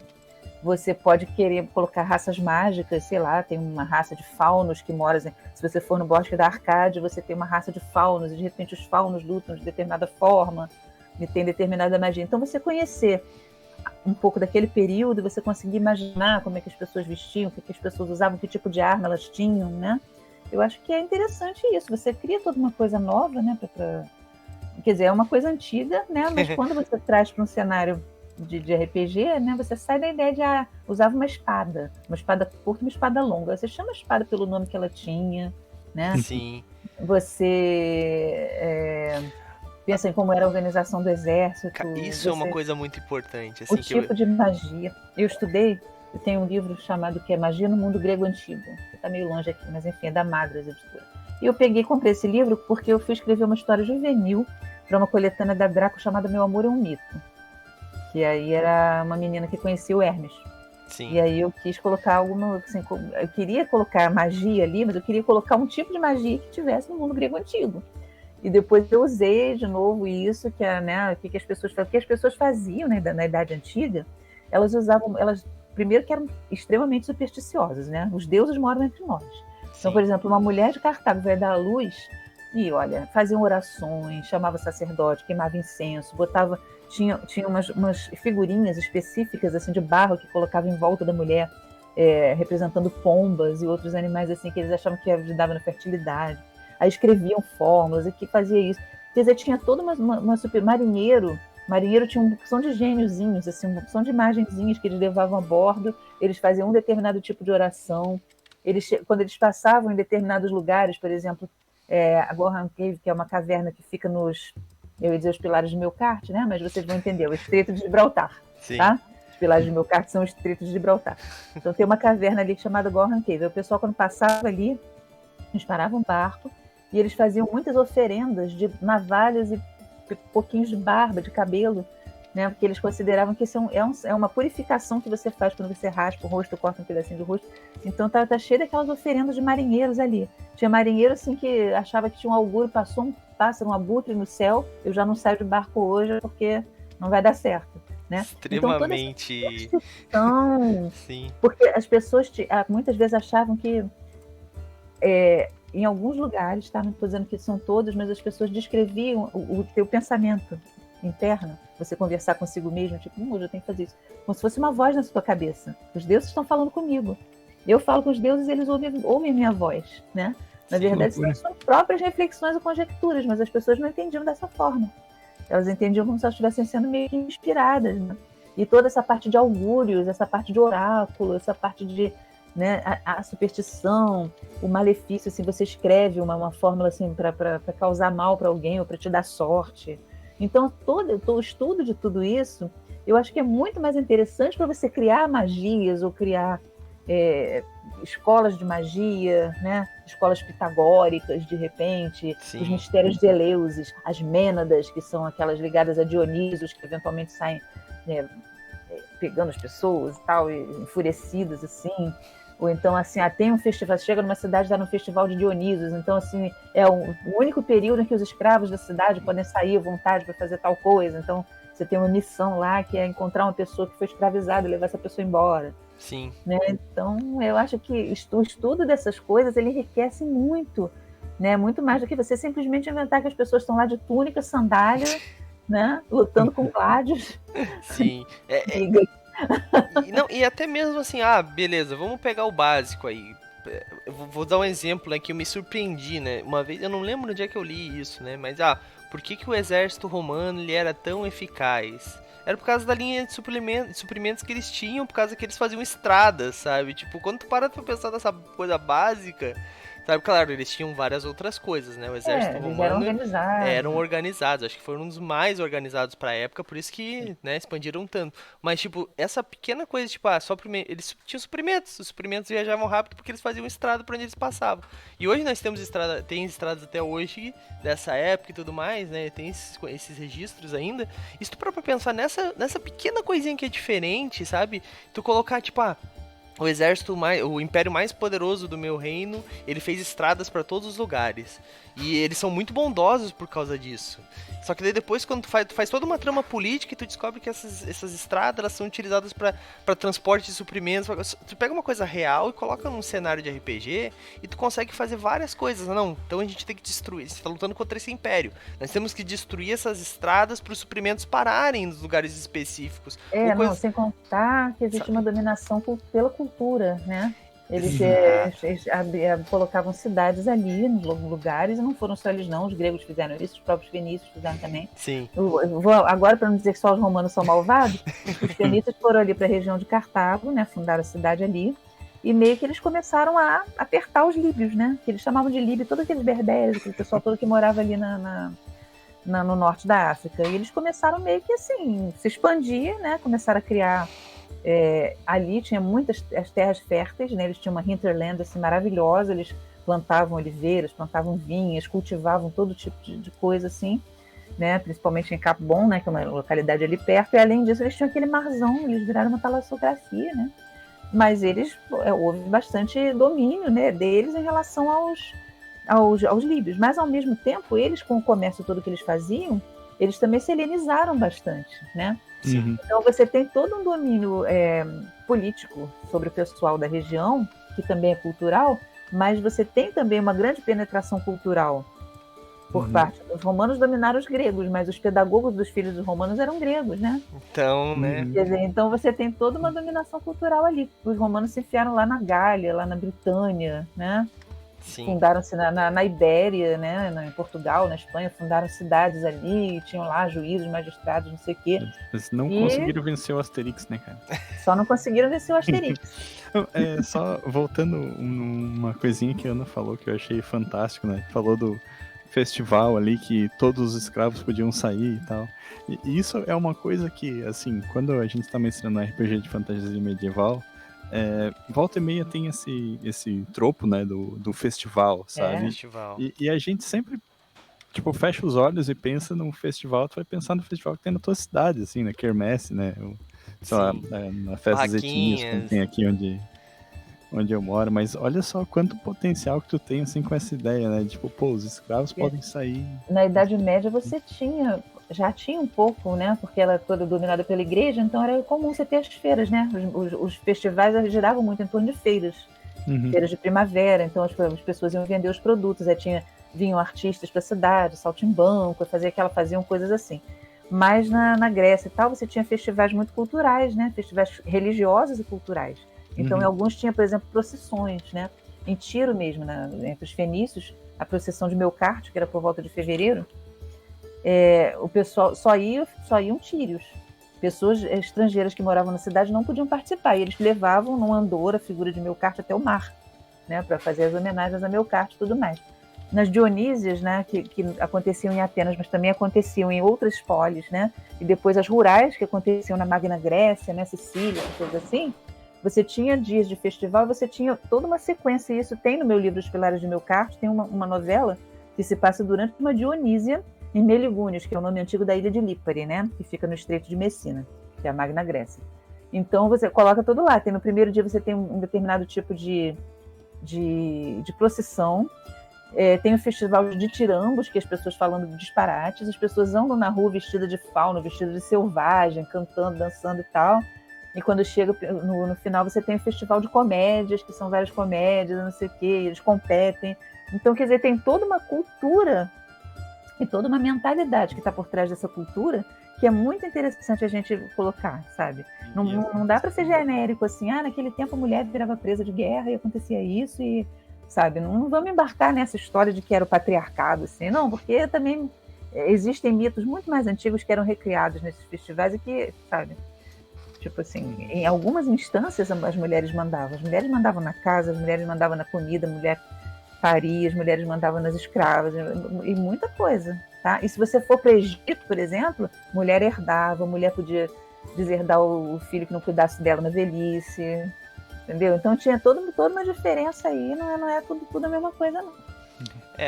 Você pode querer colocar raças mágicas, sei lá, tem uma raça de faunos que mora, se você for no Bosque da Arcádia, você tem uma raça de faunos, e de repente os faunos lutam de determinada forma, e tem determinada magia. Então você conhecer um pouco daquele período, você conseguir imaginar como é que as pessoas vestiam, o que as pessoas usavam, que tipo de arma elas tinham, né? Eu acho que é interessante isso, você cria toda uma coisa nova, né? Quer dizer, é uma coisa antiga, né? Mas quando você traz para um cenário de RPG, né, você sai da ideia de usava uma espada curta, uma espada longa. Você chama a espada pelo nome que ela tinha, né? Sim. Você pensa em como era a organização do exército. Isso é uma coisa muito importante. Assim, o tipo de magia. Eu tenho um livro chamado que é Magia no Mundo Grego Antigo. Está meio longe aqui, mas enfim, é da Madras Editora. E eu comprei esse livro porque eu fui escrever uma história juvenil para uma coletânea da Draco chamada Meu Amor é um Mito. Que aí era uma menina que conhecia o Hermes. Sim. E aí eu quis colocar alguma... Assim, eu queria colocar magia ali, mas eu queria colocar um tipo de magia que tivesse no mundo grego antigo. E depois eu usei de novo isso, que né, o que as pessoas faziam, né, na Idade Antiga. Elas primeiro que eram extremamente supersticiosas, né? Os deuses moram entre nós. Sim. Então, por exemplo, uma mulher de Cartago vai dar à luz e, olha, faziam orações, chamava sacerdote, queimava incenso, tinha umas figurinhas específicas assim de barro que colocava em volta da mulher, representando pombas e outros animais assim que eles achavam que ajudavam na fertilidade. Aí escreviam fórmulas e que fazia isso. Quer dizer, tinha toda uma super... Marinheiro tinha uma opção de gêniozinhos, assim, uma opção de imagenzinhas que eles levavam a bordo, eles faziam um determinado tipo de oração. Quando eles passavam em determinados lugares, por exemplo, a Gorham Cave, que é uma caverna que fica eu ia dizer os pilares de Melkart, né? Mas vocês vão entender, o Estreito de Gibraltar, Sim. Tá? pilares de meu carro são os Estreitos de Gibraltar. Então tem uma caverna ali chamada Gorham Cave. O pessoal, quando passava ali, eles paravam o barco e eles faziam muitas oferendas de navalhas e pouquinhos de barba, de cabelo, né? Porque eles consideravam que isso é uma purificação que você faz quando você raspa o rosto, corta um pedacinho do rosto. Então tá cheio daquelas oferendas de marinheiros ali. Tinha marinheiro assim que achava que tinha um augúrio, passou um pássaro, um abutre no céu, eu já não saio de barco hoje porque não vai dar certo, né? Extremamente. Então, Sim. porque as pessoas muitas vezes achavam que em alguns lugares, tá? Não estou dizendo que são todos, mas as pessoas descreviam o teu pensamento interno, você conversar consigo mesmo, tipo, hoje eu tenho que fazer isso, como se fosse uma voz na sua cabeça. Os deuses estão falando comigo. Eu falo com os deuses e eles ouvem a minha voz, né? Na verdade, são suas próprias reflexões ou conjecturas, mas as pessoas não entendiam dessa forma. Elas entendiam como se elas estivessem sendo meio que inspiradas, né? E toda essa parte de augúrios, essa parte de oráculo, essa parte de, né, a superstição, o malefício, assim, você escreve uma fórmula assim, para causar mal para alguém ou para te dar sorte. Então, o estudo de tudo isso, eu acho que é muito mais interessante para você criar magias ou criar escolas de magia, né? Escolas pitagóricas, de repente, Sim. os mistérios de Eleusis, as Mênadas, que são aquelas ligadas a Dionisos, que eventualmente saem pegando as pessoas e tal, enfurecidas, assim. Ou então, assim, tem um festival, você chega numa cidade, dá um festival de Dionisos, então, assim, é o único período em que os escravos da cidade podem sair à vontade para fazer tal coisa. Então, você tem uma missão lá, que é encontrar uma pessoa que foi escravizada e levar essa pessoa embora. Sim. Né? Então, eu acho que o estudo dessas coisas, ele enriquece muito, né? Muito mais do que você simplesmente inventar que as pessoas estão lá de túnica, sandália, né? Lutando com gládios. Sim. E até mesmo assim, beleza, vamos pegar o básico aí. Eu vou dar um exemplo, né, que eu me surpreendi, né? Uma vez, eu não lembro onde é que eu li isso, né? Mas, por que o exército romano ele era tão eficaz? Era por causa da linha de suprimentos que eles tinham, por causa que eles faziam estradas, sabe? Tipo, quando tu para pra pensar nessa coisa básica, sabe? Claro, eles tinham várias outras coisas, né? O exército romano eram organizados. Acho que foram um dos mais organizados pra época, por isso que, né, expandiram tanto. Mas, tipo, essa pequena coisa, tipo, eles tinham suprimentos. Os suprimentos viajavam rápido porque eles faziam estrada por onde eles passavam. E hoje nós temos tem estradas até hoje, dessa época e tudo mais, né? Tem esses registros ainda. E se tu parar pra pensar nessa pequena coisinha que é diferente, sabe? Tu colocar, tipo, o império mais poderoso do meu reino, ele fez estradas para todos os lugares. E eles são muito bondosos por causa disso. Só que daí depois, quando tu faz toda uma trama política, e tu descobre que essas estradas elas são utilizadas para transporte de suprimentos. Tu pega uma coisa real e coloca num cenário de RPG e tu consegue fazer várias coisas. Não, então a gente tem que destruir. Você tá lutando contra esse império. Nós temos que destruir essas estradas para os suprimentos pararem nos lugares específicos. Sem contar que existe uma dominação pela cultura, né? Eles colocavam cidades ali, nos lugares, e não foram só eles não, os gregos fizeram isso, os próprios fenícios fizeram também. Sim. Agora, para não dizer que só os romanos são malvados, os fenícios foram ali para a região de Cartago, né, fundaram a cidade ali, e meio que eles começaram a apertar os líbios, né, que eles chamavam de líbio, todos aqueles berberes, aquele pessoal todo que morava ali no norte da África, e eles começaram meio que assim, se expandir, né, começaram a criar... ali tinha muitas as terras férteis, né? Eles tinham uma hinterland assim, maravilhosa, eles plantavam oliveiras, plantavam vinhas, cultivavam todo tipo de coisa assim, né? Principalmente em Capo Bom, né? Que é uma localidade ali perto, e além disso eles tinham aquele marzão, eles viraram uma talassocracia, né? Mas houve bastante domínio, né, deles em relação aos líbios, mas ao mesmo tempo eles, com o comércio todo que eles faziam, eles também se helenizaram bastante, né? Sim. Então você tem todo um domínio político sobre o pessoal da região, que também é cultural, mas você tem também uma grande penetração cultural por parte dos romanos. Dominaram os gregos, mas os pedagogos dos filhos dos romanos eram gregos, né? Então, né? Quer dizer, então você tem toda uma dominação cultural ali. Os romanos se enfiaram lá na Gália, lá na Britânia, né? Sim. Fundaram-se na Ibéria, né, em Portugal, na Espanha, fundaram cidades ali, tinham lá juízes, magistrados, não sei o quê. Eles não conseguiram vencer o Asterix, né, cara? Só não conseguiram vencer o Asterix. Só voltando uma coisinha que a Ana falou que eu achei fantástico, né? Falou festival ali que todos os escravos podiam sair e tal. E isso é uma coisa que, assim, quando a gente tá mestrando RPG de fantasia medieval, volta e meia tem esse tropo, né, do festival, sabe? Festival. E a gente sempre, tipo, fecha os olhos e pensa num festival, tu vai pensar no festival que tem na tua cidade, assim, na Quermesse, né? Sei lá, Sim. na Festa dos Etinhos, como tem aqui onde eu moro, mas olha só quanto potencial que tu tem, assim, com essa ideia, né? Tipo, pô, os escravos podem sair... Na Idade Média você já tinha um pouco, né? Porque ela é toda dominada pela igreja, então era comum você ter as feiras, né? Os festivais giravam muito em torno de feiras. Feiras de primavera, então as pessoas iam vender os produtos, aí vinham artistas para a cidade, saltimbanco, faziam coisas assim. Mas na Grécia e tal, você tinha festivais muito culturais, né? Festivais religiosos e culturais. Então, em alguns tinha, por exemplo, procissões, né? Em Tiro mesmo, entre os fenícios, a procissão de Melcarte, que era por volta de fevereiro, o pessoal só iam tírios. Pessoas estrangeiras que moravam na cidade não podiam participar, e eles levavam num andor a figura de Melcarte até o mar, né? Para fazer as homenagens a Melcarte e tudo mais. Nas Dionísias, né, que aconteciam em Atenas, mas também aconteciam em outras polis, né? E depois as rurais, que aconteciam na Magna Grécia, né, Sicília, coisas assim. Você tinha dias de festival, você tinha toda uma sequência, e isso tem no meu livro Os Pilares de Melcarte, tem uma novela que se passa durante uma Dionísia em Meligúnios, que é o nome antigo da ilha de Lípare, né, que fica no Estreito de Messina, que é a Magna Grécia. Então você coloca tudo lá, no primeiro dia você tem um determinado tipo de procissão, tem o festival de tirambos, que as pessoas falando de disparates, as pessoas andam na rua vestidas de fauno, vestidas de selvagem, cantando, dançando e tal. E quando chega no final, você tem o festival de comédias, que são várias comédias, não sei o quê, eles competem. Então, quer dizer, tem toda uma cultura e toda uma mentalidade que está por trás dessa cultura, que é muito interessante a gente colocar, sabe? Não dá para ser genérico assim, naquele tempo a mulher virava presa de guerra e acontecia isso, e, sabe? Não vamos embarcar nessa história de que era o patriarcado, assim, não, porque também existem mitos muito mais antigos que eram recriados nesses festivais e que, sabe? Tipo assim, em algumas instâncias as mulheres mandavam na casa, as mulheres mandavam na comida, a mulher paria, as mulheres mandavam nas escravas, e muita coisa, tá? E se você for para o Egito, por exemplo, mulher herdava, mulher podia deserdar o filho que não cuidasse dela na velhice, entendeu? Então tinha toda uma diferença aí, não é tudo a mesma coisa, não.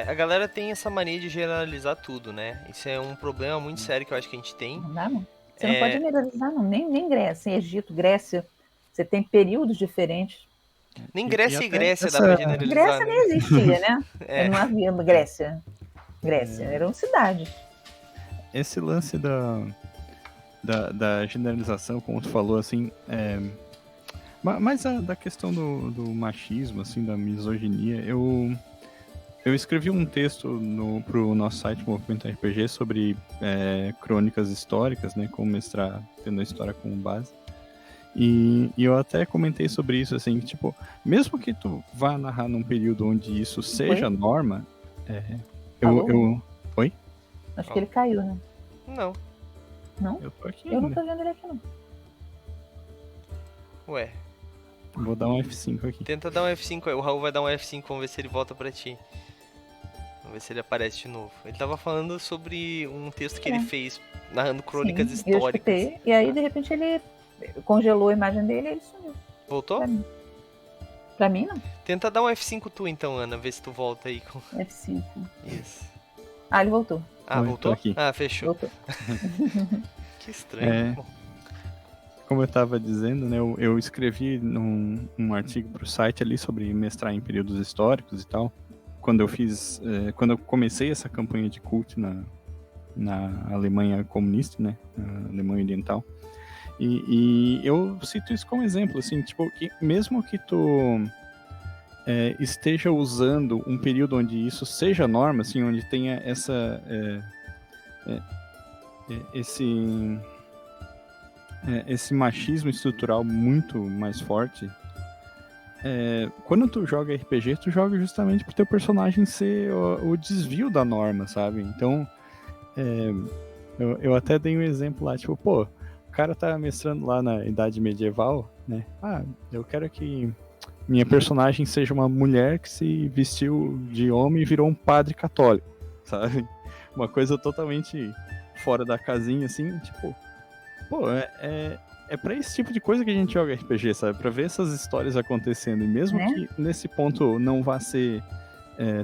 A galera tem essa mania de generalizar tudo, né? Isso é um problema muito sério que eu acho que a gente tem. Não dá, não. Você não pode generalizar, não. Nem Grécia. Egito, Grécia, você tem períodos diferentes. Nem Grécia e Grécia essa... dá pra generalizar. Grécia nem existia, né? Não havia Grécia. Eram cidades. Esse lance da generalização, como tu falou, assim, mas da questão do machismo, assim, da misoginia, eu escrevi um texto pro nosso site Movimento RPG sobre crônicas históricas, né, como mestrar tendo a história como base. E eu até comentei sobre isso, assim, tipo, mesmo que tu vá narrar num período onde isso seja norma, Oi? Acho que ele caiu, né? Não. Não? Eu tô aqui Eu não ainda. tô vendo ele aqui, não. Ué. Vou dar um F5 aqui. Tenta dar um F5 aí. O Raul vai dar um F5, vamos ver se ele volta pra ti. Vamos ver se ele aparece de novo. Ele tava falando sobre um texto que ele fez, narrando crônicas históricas. Eu escutei, e aí de repente ele congelou a imagem dele e ele sumiu. Voltou? Pra mim, não. Tenta dar um F5 tu então, Ana, ver se tu volta aí com... F5. Isso. Ele voltou. Voltou? Aqui. Fechou. Voltou. Que estranho. Como eu estava dizendo, né, eu escrevi um artigo para o site ali sobre mestrar em períodos históricos e tal. Quando eu comecei essa campanha de cult na Alemanha comunista, né, na Alemanha Oriental. E eu cito isso como exemplo, assim, tipo, que mesmo que tu esteja usando um período onde isso seja norma, assim, onde tenha esse machismo estrutural muito mais forte, quando tu joga RPG, tu joga justamente pro teu personagem ser o desvio da norma, sabe? Então, eu até dei um exemplo lá, tipo, pô, o cara tá mestrando lá na Idade Medieval, né? Eu quero que minha personagem seja uma mulher que se vestiu de homem e virou um padre católico, sabe? Uma coisa totalmente fora da casinha, assim, tipo, pô, é pra esse tipo de coisa que a gente joga RPG, sabe? Pra ver essas histórias acontecendo. E mesmo Né? que nesse ponto não vá ser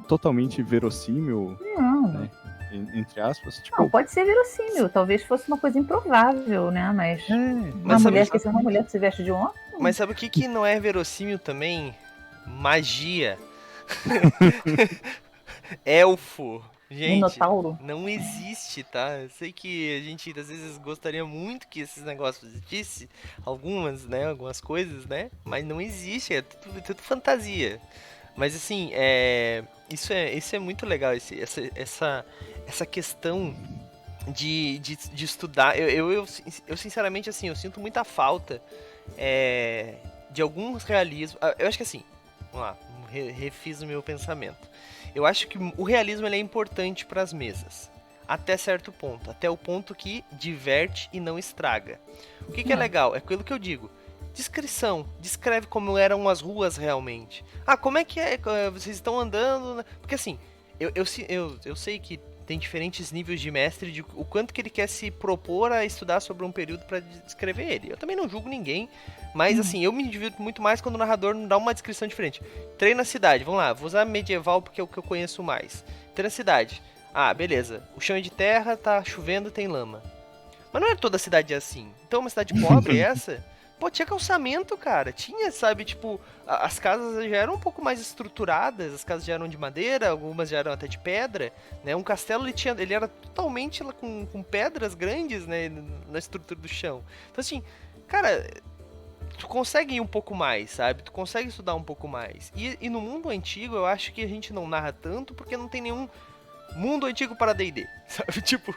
totalmente verossímil, Não. né? Entre aspas, tipo. Não, pode ser verossímil. Talvez fosse uma coisa improvável, né? Mas uma Mas sabe- mulher esquecer uma mulher que se veste de homem? Mas sabe o que não é verossímil também? Magia. Elfo. Gente, Minotauro? não existe, tá? Eu sei que a gente às vezes gostaria muito que esses negócios existissem, algumas coisas, né? Mas não existe, é tudo fantasia. Mas assim, isso é muito legal, essa questão de estudar. Eu sinceramente, assim, eu sinto muita falta de alguns realismos. Eu acho que assim, vamos lá, refiz o meu pensamento. Eu acho que o realismo ele é importante para as mesas. Até certo ponto. Até o ponto que diverte e não estraga. O que é legal? É aquilo que eu digo. Descrição. Descreve como eram as ruas realmente. Ah, como é que é? Vocês estão andando. Né? Porque assim, eu sei que tem diferentes níveis de mestre de o quanto que ele quer se propor a estudar sobre um período para descrever ele. Eu também não julgo ninguém, mas assim, eu me divirto muito mais quando o narrador não dá uma descrição diferente. Treino na cidade, vamos lá, vou usar medieval porque é o que eu conheço mais. Treino na cidade. Ah, beleza. O chão é de terra, tá chovendo, tem lama. Mas não é toda cidade assim. Então uma cidade pobre essa? Pô, tinha calçamento, cara. Tinha, sabe, tipo, as casas já eram um pouco mais estruturadas, as casas já eram de madeira, algumas já eram até de pedra, né? Um castelo ele era totalmente com pedras grandes, né, na estrutura do chão. Então assim, cara, tu consegue ir um pouco mais, sabe? Tu consegue estudar um pouco mais. E no mundo antigo eu acho que a gente não narra tanto porque não tem nenhum mundo antigo para D&D, sabe? Tipo,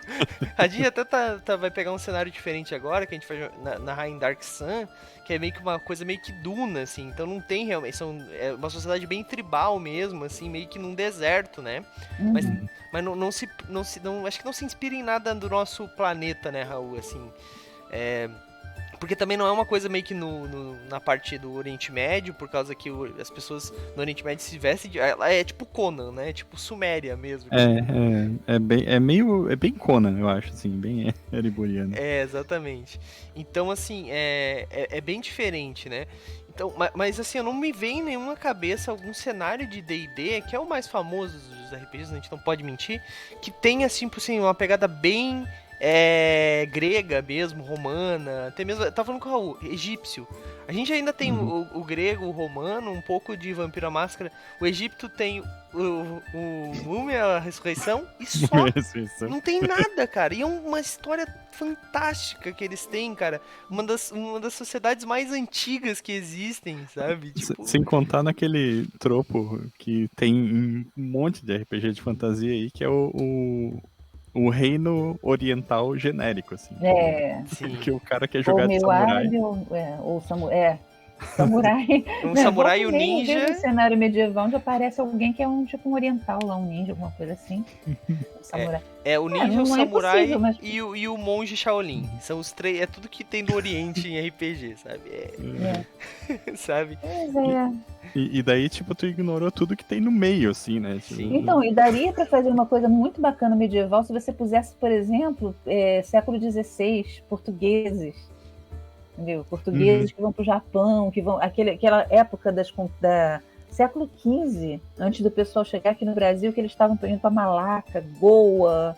a gente até vai pegar um cenário diferente agora, que a gente vai narrar em Dark Sun, que é meio que uma coisa meio que duna, assim, então não tem realmente, é uma sociedade bem tribal mesmo, assim, meio que num deserto, né? Mas acho que não se inspira em nada do nosso planeta, né, Raul, assim, porque também não é uma coisa meio que na parte do Oriente Médio, por causa que as pessoas no Oriente Médio se vestem ela é tipo Conan, né? Tipo Suméria mesmo. É bem Conan, eu acho, assim, bem ereboriano. Exatamente. Então, assim, é bem diferente, né? Então, mas assim, eu não me vem em nenhuma cabeça algum cenário de D&D, que é o mais famoso dos RPGs, a gente não pode mentir, que tenha, assim, uma pegada bem grega mesmo, romana, até mesmo, eu tava falando com o Raul, egípcio. A gente ainda tem o grego, o romano, um pouco de Vampiro à Máscara. O Egito tem o Múmia, a Ressurreição, e só. Não tem nada, cara. E é uma história fantástica que eles têm, cara. Uma das sociedades mais antigas que existem, sabe? Tipo... Sem contar naquele tropo que tem em um monte de RPG de fantasia aí, que é o reino oriental genérico, assim. Sim. Que o cara quer jogar de samurai. Samurai. Um samurai e um ninja. ninja. No cenário medieval onde aparece alguém que é tipo um oriental lá, um ninja, alguma coisa assim. Um samurai. O ninja, o samurai mas... e o monge Shaolin. São os três. É tudo que tem do Oriente em RPG, sabe? Sabe? Pois E daí, tipo, tu ignorou tudo que tem no meio, assim, né? Sim. Então, e daria para fazer uma coisa muito bacana medieval se você pusesse, por exemplo, século XVI, portugueses. Entendeu? Portugueses que vão para o Japão, que vão. Aquela época século XV, antes do pessoal chegar aqui no Brasil, que eles estavam indo para Malaca, Goa,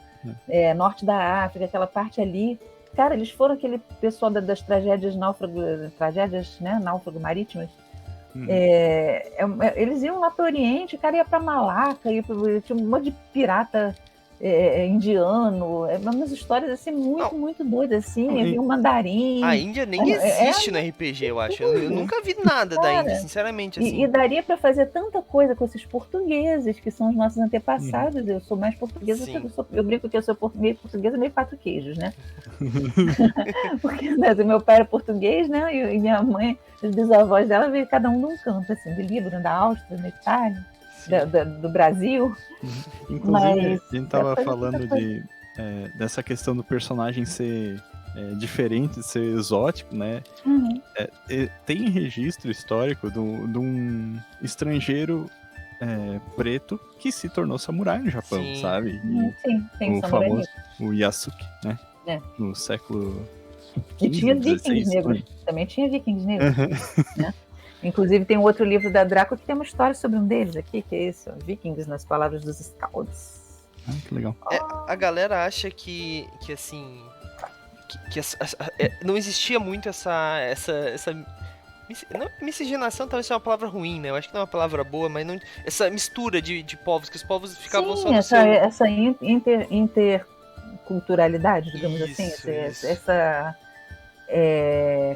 norte da África, aquela parte ali. Cara, eles foram aquele pessoal das tragédias náufrago marítimas. Eles iam lá para o Oriente, o cara ia para Malaca, tinha um monte de pirata indiano, umas histórias assim muito doidas, assim, havia um mandarim. A Índia nem existe no RPG, eu acho. Eu nunca vi nada da Índia, sinceramente. Assim. E daria para fazer tanta coisa com esses portugueses, que são os nossos antepassados. Eu sou mais portuguesa, eu brinco que eu sou meio portuguesa, meio quatro queijos, né? Porque meu pai era português, né? E minha mãe, os bisavós dela, veio cada um de um canto, assim, do Líbano, da Áustria, da Itália. Do Brasil. Inclusive, a gente tava falando dessa questão do personagem ser diferente, ser exótico, né? Tem registro histórico de um estrangeiro preto que se tornou samurai no Japão, Sim. sabe? Sim, tem O samurai famoso, negro. o Yasuke, né? É. No século E tinha 15, vikings 16, negros. Também tinha vikings negros. Aham. Né? Inclusive tem um outro livro da Draco que tem uma história sobre um deles aqui, que é esse, ó, Vikings nas palavras dos Scouts. Que legal. A galera acha que assim. Não existia muito essa não, miscigenação talvez seja uma palavra ruim, né? Eu acho que não é uma palavra boa, mas não, essa mistura de povos, que os povos ficavam só Sim, no essa interculturalidade, digamos assim, Isso. essa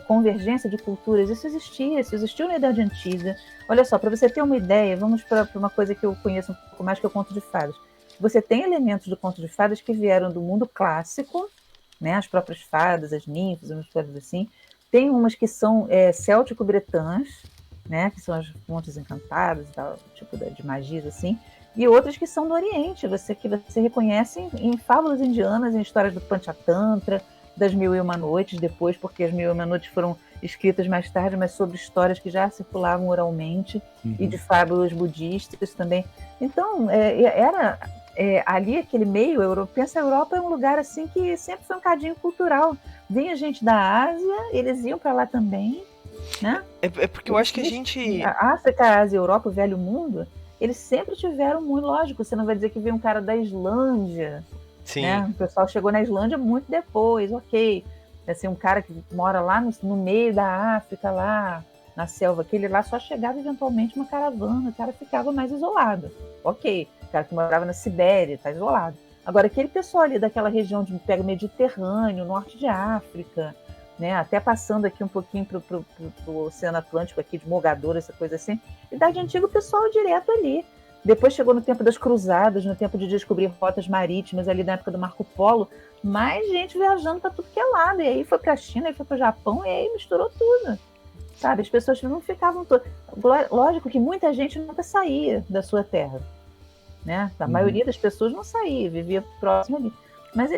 convergência de culturas, isso existiu na Idade Antiga. Olha só, para você ter uma ideia, vamos para uma coisa que eu conheço um pouco mais, que é o conto de fadas. Você tem elementos do conto de fadas que vieram do mundo clássico, né? As próprias fadas, as ninfas, umas coisas assim. Tem umas que são céltico-bretãs, né? Que são as fontes encantadas, tal, tipo de magias assim. E outras que são do Oriente, que você reconhece em fábulas indianas, em histórias do Panchatantra, das Mil e Uma Noites depois, porque as Mil e Uma Noites foram escritas mais tarde, mas sobre histórias que já circulavam oralmente, e de fábulas budistas também. Então, era ali aquele meio, pensa a Europa é um lugar assim que sempre foi um cadinho cultural. Vinha gente da Ásia, eles iam para lá também, né? É porque eu acho que a gente... A África, a Ásia, a Europa, o Velho Mundo, eles sempre tiveram muito, lógico, você não vai dizer que veio um cara da Islândia, Sim. né? O pessoal chegou na Islândia muito depois, ok. Assim, um cara que mora lá no meio da África, lá na selva, aquele lá só chegava eventualmente uma caravana, o cara ficava mais isolado, ok. O cara que morava na Sibéria está isolado. Agora, aquele pessoal ali daquela região de pega Mediterrâneo, norte de África, né, até passando aqui um pouquinho para o Oceano Atlântico, aqui de Mogador, essa coisa assim, Idade Antiga, o pessoal direto ali. Depois chegou no tempo das cruzadas, no tempo de descobrir rotas marítimas, ali na época do Marco Polo, mais gente viajando para tudo que é lado. E aí foi para a China, aí foi para o Japão, e aí misturou tudo. Sabe, as pessoas não ficavam todas... Lógico que muita gente nunca saía da sua terra, né? A maioria das pessoas não saía, vivia próximo ali. Mas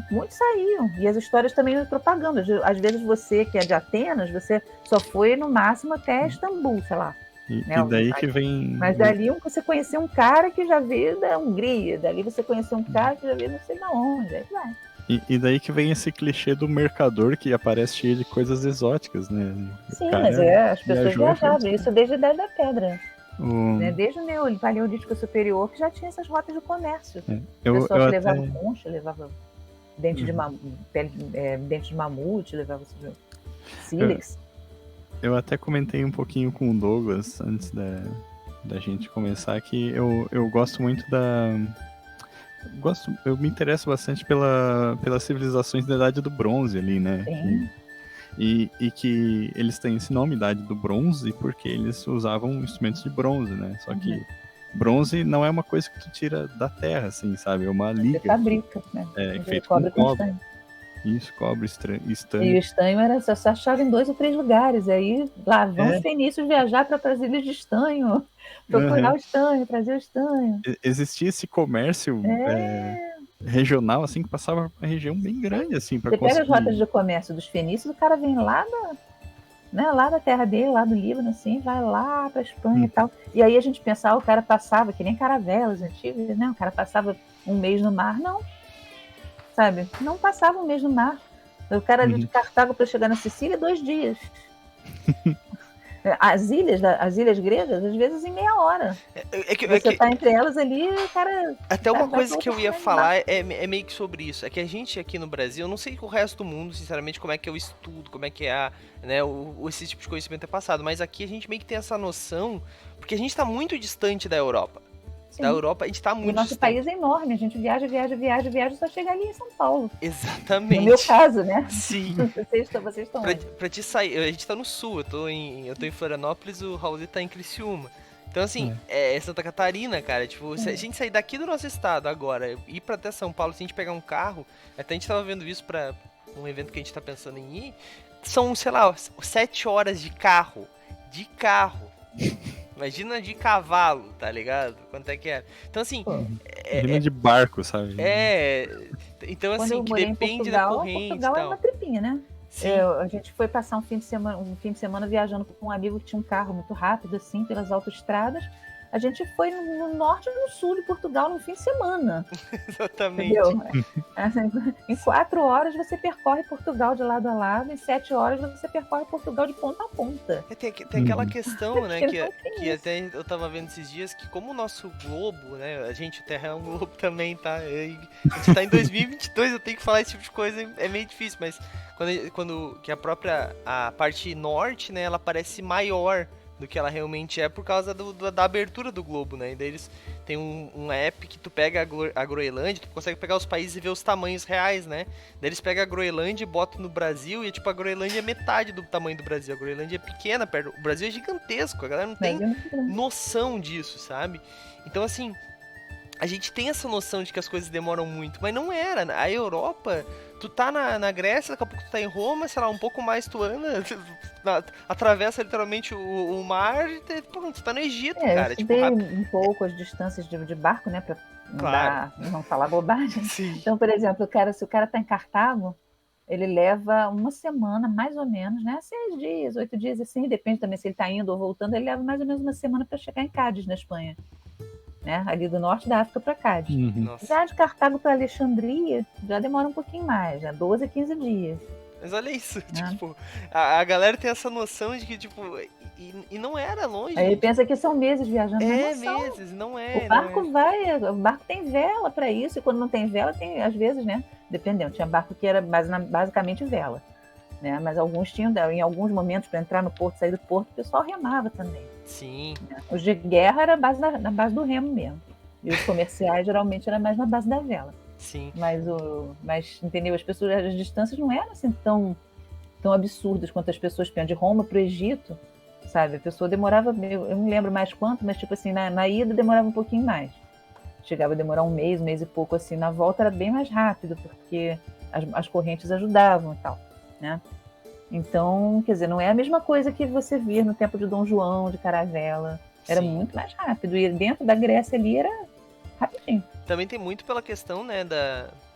muitos saíam. E as histórias também iam propagando. Às vezes você, que é de Atenas, você só foi no máximo até Istambul, sei lá. E daí que vem... Mas dali você conheceu um cara que já veio da Hungria. Dali você conheceu um cara que já veio não sei de onde. Aí vai. E daí que vem esse clichê do mercador que aparece cheio de coisas exóticas, né? Sim, mas as pessoas viajavam. Isso desde a Idade da Pedra. Né? Desde o Paleolítico Superior, que já tinha essas rotas de comércio. O pessoal que levava concha, levava dente de mamute, levava sílex. Eu até comentei um pouquinho com o Douglas antes da gente começar que eu gosto muito eu me interesso bastante pelas civilizações da Idade do Bronze ali, né? E que eles têm esse nome, Idade do Bronze, porque eles usavam instrumentos de bronze, né? Só que bronze não é uma coisa que tu tira da terra, assim, sabe? É uma liga. Você fabrica, né? Feito com cobre. Isso, cobre, estanho. E o estanho era só achava em 2 ou 3 lugares. Aí lá vão os fenícios viajar para as ilhas de estanho, procurar o estanho, trazer o estanho. Existia esse comércio regional, assim, que passava por uma região bem grande, assim, para conseguir... Você pega as rotas de comércio dos fenícios, o cara vem lá da terra dele, lá do Líbano, assim, vai lá para a Espanha e tal. E aí a gente pensava, o cara passava, que nem caravelas antigas, né? O cara passava um mês no mar. Não. Sabe? Não passava um mês no mar. O cara ali de Cartago para chegar na Sicília, 2 dias. As ilhas gregas, às vezes em meia hora. Você tá entre elas ali, o cara... Até uma coisa que eu ia falar é meio que sobre isso. É que a gente aqui no Brasil, eu não sei com o resto do mundo, sinceramente, como é que é o estudo, como é que é esse tipo de conhecimento é passado. Mas aqui a gente meio que tem essa noção, porque a gente tá muito distante da Europa. Sim. Da Europa, a gente tá muito distante. O nosso país é enorme, a gente viaja, só chega ali em São Paulo. Exatamente. No meu caso, né? Sim. Vocês estão pra te sair, a gente tá no sul, eu tô em Florianópolis, o Raul tá em Criciúma. Então, assim, é Santa Catarina, cara, tipo, se a gente sair daqui do nosso estado agora, ir pra até São Paulo, se a gente pegar um carro, até a gente tava vendo isso pra um evento que a gente tá pensando em ir, são, sei lá, 7 horas de carro. Imagina de cavalo, tá ligado? Quanto é que é? Então, assim... Imagina de barco, sabe? Então, quando assim, que depende da corrente Portugal e tal. É uma tripinha, né? A gente foi passar um fim de semana viajando com um amigo que tinha um carro muito rápido, assim, pelas autoestradas. A gente foi no norte e no sul de Portugal no fim de semana. Exatamente. Entendeu? Assim, em 4 horas você percorre Portugal de lado a lado, em 7 horas você percorre Portugal de ponta a ponta. Tem aquela questão, né, Porque não tem que isso. até eu tava vendo esses dias, que como o nosso globo, né, a gente, o Terra é um globo também, tá? A gente tá em 2022, eu tenho que falar esse tipo de coisa, é meio difícil, mas quando que a parte norte, né, ela parece maior do que ela realmente é por causa da abertura do globo, né? E daí eles tem um app que tu pega a Groenlândia, tu consegue pegar os países e ver os tamanhos reais, né? Daí eles pegam a Groenlândia e botam no Brasil e tipo a Groenlândia é metade do tamanho do Brasil. A Groenlândia é pequena, perto, o Brasil é gigantesco, a galera não tem Mas é muito grande. noção disso, sabe? Então assim, a gente tem essa noção de que as coisas demoram muito, mas não era. A Europa, tu tá na Grécia, daqui a pouco tu tá em Roma, sei lá, um pouco mais tu anda, atravessa literalmente o mar e pronto, tu tá no Egito, Eu cara. Tipo, estudei rápido. um pouco as distâncias de barco, né? Pra Claro. não falar bobagem. Sim. Então, por exemplo, se o cara tá em Cartago, ele leva uma semana, mais ou menos, né? 6 dias, 8 dias, assim, depende também se ele tá indo ou voltando, ele leva mais ou menos uma semana para chegar em Cádiz, na Espanha. Né? Ali do norte da África para Cádiz. Nossa. Já de Cartago para Alexandria, já demora um pouquinho mais, já 12 a 15 dias. Mas olha isso, tipo, a galera tem essa noção de que, tipo, e não era longe. Aí ele pensa que são meses viajando, É mas não são. meses, não é. O barco vai, o barco tem vela para isso, e quando não tem vela, tem, às vezes, né? Dependendo, tinha barco que era basicamente vela. Né? Mas alguns tinham, em alguns momentos, para entrar no porto, sair do porto, o pessoal remava também. Sim. Né? Os de guerra era na base do remo mesmo. E os comerciais geralmente era mais na base da vela. Sim. Mas entendeu? As distâncias não eram assim tão absurdas quanto as pessoas pensam. De Roma para o Egito, sabe? A pessoa demorava, eu não lembro mais quanto, mas tipo assim, na ida demorava um pouquinho mais. Chegava a demorar um mês e pouco assim. Na volta era bem mais rápido, porque as correntes ajudavam e tal, né? Então, quer dizer, não é a mesma coisa que você via no tempo de Dom João, de Caravela. Era Sim. muito mais rápido. E dentro da Grécia ali era rapidinho. Também tem muito pela questão, né,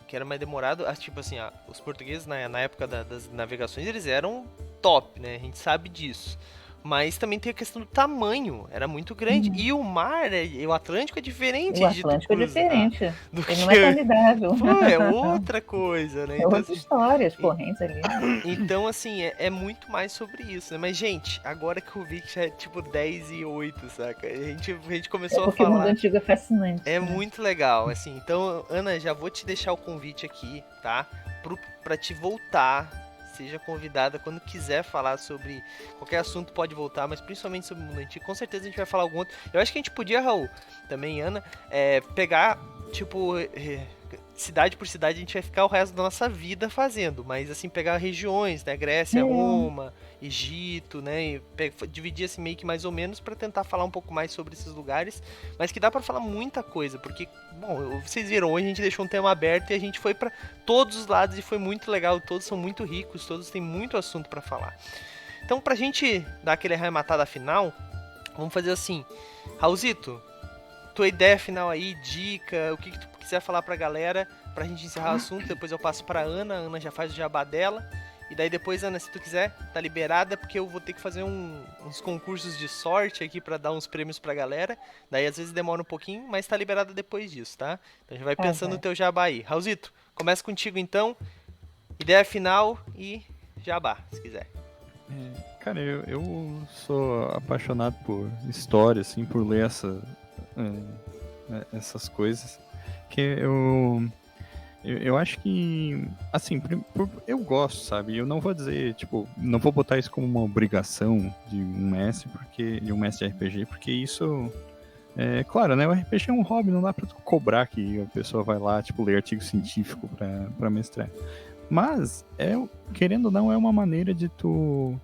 que era mais demorado. Tipo assim, os portugueses, na época das navegações, eles eram top, né? A gente sabe disso. Mas também tem a questão do tamanho, era muito grande. E o mar, o Atlântico é diferente. O Atlântico é diferente. Ele não é tão amigável. Pô, é outra coisa, né? É outra história, as correntes ali. Então, assim, é muito mais sobre isso, né? Mas, gente, agora que eu vi que já é tipo 10 e 8, saca? A gente começou a Porque o mundo falar. antigo é fascinante. É muito legal, assim. Então, Ana, já vou te deixar o convite aqui, tá? Pra te voltar. Seja convidada quando quiser falar sobre qualquer assunto, pode voltar, mas principalmente sobre o mundo antigo. Com certeza a gente vai falar algum outro. Eu acho que a gente podia, Raul, também, Ana, pegar, tipo, cidade por cidade, a gente vai ficar o resto da nossa vida fazendo, mas assim, pegar regiões, né? Grécia, Roma, Egito, né? E dividir assim meio que mais ou menos para tentar falar um pouco mais sobre esses lugares, mas que dá para falar muita coisa, porque, bom, vocês viram, hoje a gente deixou um tema aberto e a gente foi para todos os lados e foi muito legal, todos são muito ricos, todos têm muito assunto para falar. Então, pra gente dar aquele arrematada final, vamos fazer assim, Raulzito, tua ideia final aí, dica, o que tu quiser falar pra galera, pra gente encerrar o assunto, depois eu passo pra Ana, a Ana já faz o jabá dela, e daí depois, Ana, se tu quiser, tá liberada, porque eu vou ter que fazer uns concursos de sorte aqui pra dar uns prêmios pra galera, daí às vezes demora um pouquinho, mas tá liberada depois disso, tá? Então já vai pensando no teu jabá aí. Raulzito, começa contigo então, ideia final e jabá, se quiser. Cara, eu sou apaixonado por história, assim, por ler essas coisas, que eu acho que, assim, eu gosto, sabe? Eu não vou dizer, tipo, não vou botar isso como uma obrigação de um mestre, de um mestre de RPG, porque isso, claro, né? O RPG é um hobby, não dá pra tu cobrar que a pessoa vai lá, tipo, ler artigo científico pra mestrar. Mas, querendo ou não, é uma maneira de tu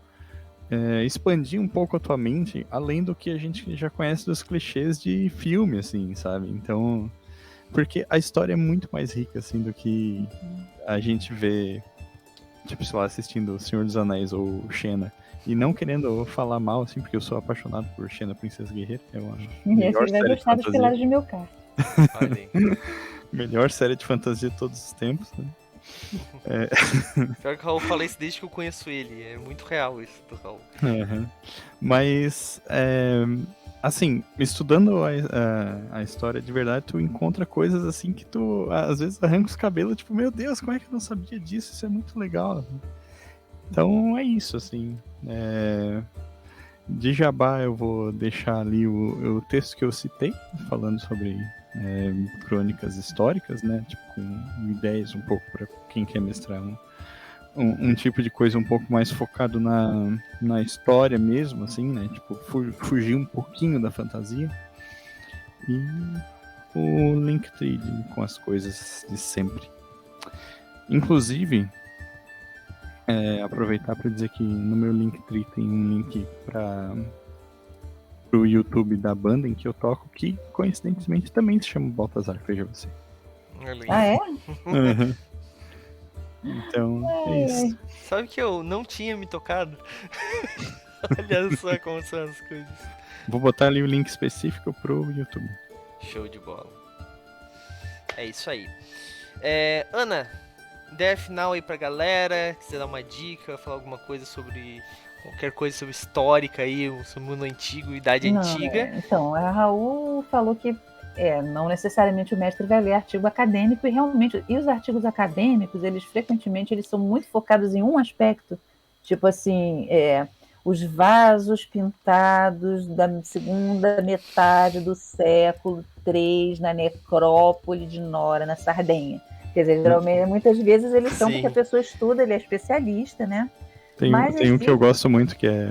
expandir um pouco a tua mente, além do que a gente já conhece dos clichês de filme, assim, sabe? Então, porque a história é muito mais rica, assim, do que a gente vê, tipo, sei lá, assistindo O Senhor dos Anéis ou Xena. E não querendo falar mal, assim, porque eu sou apaixonado por Xena, Princesa Guerreira. É uma melhor Você vai série de gostar dos fantasia. pilares de meu carro. Olha aí. Melhor série de fantasia de todos os tempos, né? Pior que o Raul fala isso desde que eu conheço ele. É muito real isso do Raul. Uhum. Mas, assim, estudando a história de verdade, tu encontra coisas assim que tu, às vezes, arranca os cabelos, tipo, meu Deus, como é que eu não sabia disso? Isso é muito legal. Então, é isso, assim. De jabá, eu vou deixar ali o texto que eu citei, falando sobre crônicas históricas, né? Tipo, com ideias um pouco para quem quer mestrar um tipo de coisa um pouco mais focado na história mesmo, assim, né? Tipo, fugir um pouquinho da fantasia. E o Linktree com as coisas de sempre. Inclusive, aproveitar para dizer que no meu Linktree tem um link para o YouTube da banda em que eu toco, que coincidentemente também se chama Baltazar, veja você. Ah, é? Uhum. Então, é isso. Sabe que eu não tinha me tocado? Olha só como são as coisas. Vou botar ali o link específico pro YouTube. Show de bola. É isso aí. Ana, ideia final aí pra galera, quiser dar uma dica, falar alguma coisa sobre qualquer coisa sobre histórica aí, sobre o mundo antigo, idade antiga. Então, a Raul falou que não necessariamente o mestre vai ler artigo acadêmico, e realmente, os artigos acadêmicos, eles frequentemente eles são muito focados em um aspecto, tipo assim, os vasos pintados da segunda metade do século III na necrópole de Nora, na Sardenha. Quer dizer, geralmente, muitas vezes eles são porque a pessoa estuda, ele é especialista, né? Tem um que eu gosto muito, que é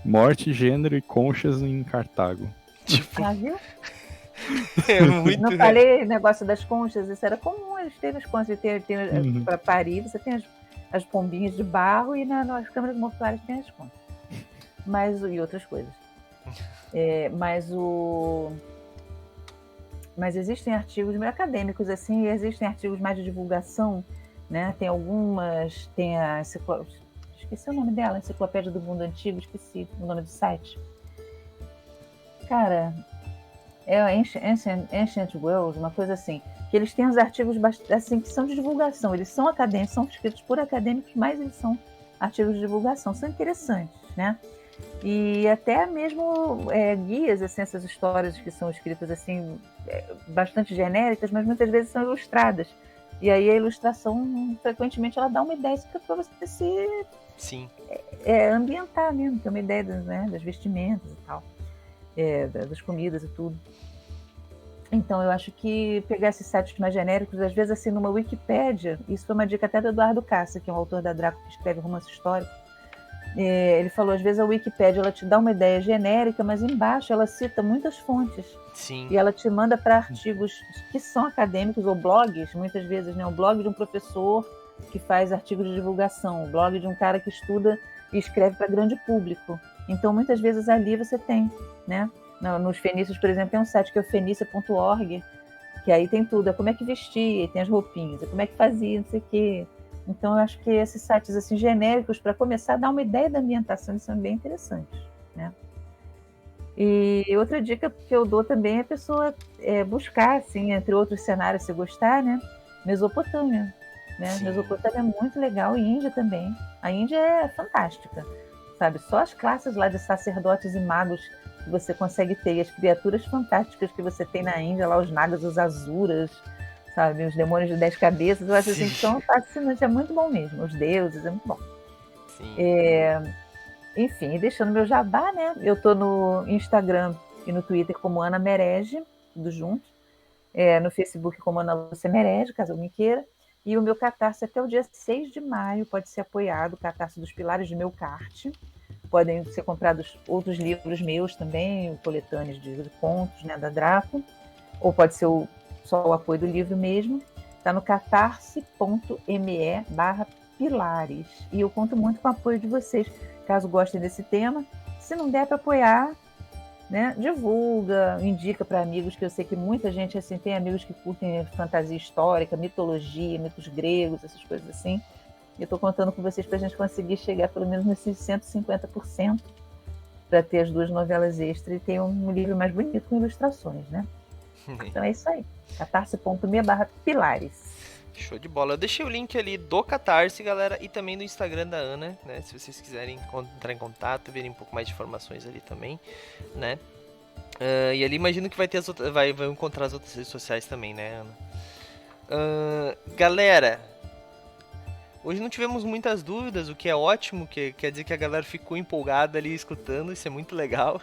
Morte, Gênero e Conchas em Cartago. Ah, viu? É muito. Não falei negócio das conchas, isso era comum, eles terem as conchas, para Paris, você tem as pombinhas de barro e nas câmaras mortuárias tem as conchas. E outras coisas. Mas existem artigos meio acadêmicos, assim, e existem artigos mais de divulgação, né? Tem algumas, esqueci o nome dela, Enciclopédia do Mundo Antigo, esqueci o nome do site. Cara, Ancient World, uma coisa assim, que eles têm os artigos assim, que são de divulgação, eles são acadêmicos, são escritos por acadêmicos, mas eles são artigos de divulgação, são interessantes, né? E até mesmo guias, assim, essas histórias que são escritas assim, bastante genéricas, mas muitas vezes são ilustradas. E aí a ilustração, frequentemente, ela dá uma ideia para você se ambientar mesmo, ter uma ideia das vestimentas e tal, das comidas e tudo. Então, eu acho que pegar esses sites mais genéricos, às vezes, assim, numa Wikipédia, isso foi uma dica até do Eduardo Cassa, que é um autor da Draco, que escreve romance histórico. Ele falou, às vezes a Wikipédia ela te dá uma ideia genérica, mas embaixo ela cita muitas fontes. Sim. E ela te manda para artigos que são acadêmicos, ou blogs, muitas vezes, né? O blog de um professor que faz artigos de divulgação, o blog de um cara que estuda e escreve para grande público. Então, muitas vezes ali você tem, né? Nos Fenícios, por exemplo, tem um site que é o fenicia.org, que aí tem tudo, como é que vestia, tem as roupinhas, como é que fazia, não sei o quê. Então, eu acho que esses sites assim, genéricos, para começar a dar uma ideia da ambientação, são bem interessantes, né? E outra dica que eu dou também é a pessoa buscar, assim, entre outros cenários, se gostar, né? Mesopotâmia, né? Sim. Mesopotâmia é muito legal, e Índia também. A Índia é fantástica, sabe? Só as classes lá de sacerdotes e magos que você consegue ter, e as criaturas fantásticas que você tem na Índia, lá os nagas, os asuras, sabe, os demônios de 10 cabeças, eu acho assim que são fascinantes, é muito bom mesmo, os deuses, é muito bom. Sim. Enfim, deixando meu jabá, né, eu tô no Instagram e no Twitter como Ana Merege, tudo junto, no Facebook como Ana Lúcia Merege, caso alguém queira, e o meu Catarse até o dia 6 de maio pode ser apoiado, o Catarse dos Pilares de Melkart. Podem ser comprados outros livros meus também, coletâneas de contos, né, da Draco, ou pode ser só o apoio do livro mesmo. Está no catarse.me/pilares. E eu conto muito com o apoio de vocês, caso gostem desse tema. Se não der para apoiar, né, divulga, indica para amigos, que eu sei que muita gente assim, tem amigos que curtem fantasia histórica, mitologia, mitos gregos, essas coisas assim. Eu estou contando com vocês para a gente conseguir chegar pelo menos nesses 150%, para ter as 2 novelas extras e ter um livro mais bonito com ilustrações, né? Então é isso aí. catarse.me/pilares. Show de bola. Eu deixei o link ali do Catarse, galera, e também do Instagram da Ana, né? Se vocês quiserem entrar em contato, verem um pouco mais de informações ali também, né? E ali imagino que vai ter vai encontrar as outras redes sociais também, né, Ana? Galera, hoje não tivemos muitas dúvidas, o que é ótimo, que quer dizer que a galera ficou empolgada ali escutando, isso é muito legal.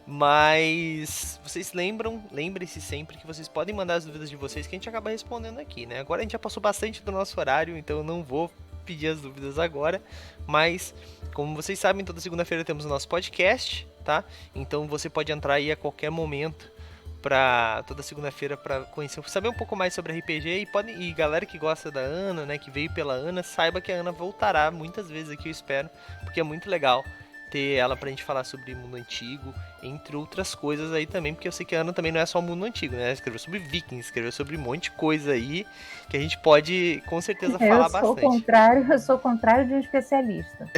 Mas vocês lembrem-se sempre que vocês podem mandar as dúvidas de vocês que a gente acaba respondendo aqui, né? Agora a gente já passou bastante do nosso horário, então eu não vou pedir as dúvidas agora, mas como vocês sabem, toda segunda-feira temos o nosso podcast, tá? Então você pode entrar aí a qualquer momento toda segunda-feira para conhecer, saber um pouco mais sobre RPG e galera que gosta da Ana, né, que veio pela Ana, saiba que a Ana voltará muitas vezes aqui, eu espero, porque é muito legal ter ela pra gente falar sobre mundo antigo, entre outras coisas aí também, porque eu sei que a Ana também não é só o mundo antigo, né? Ela escreveu sobre vikings, escreveu sobre um monte de coisa aí que a gente pode com certeza falar bastante. Eu sou o contrário de um especialista.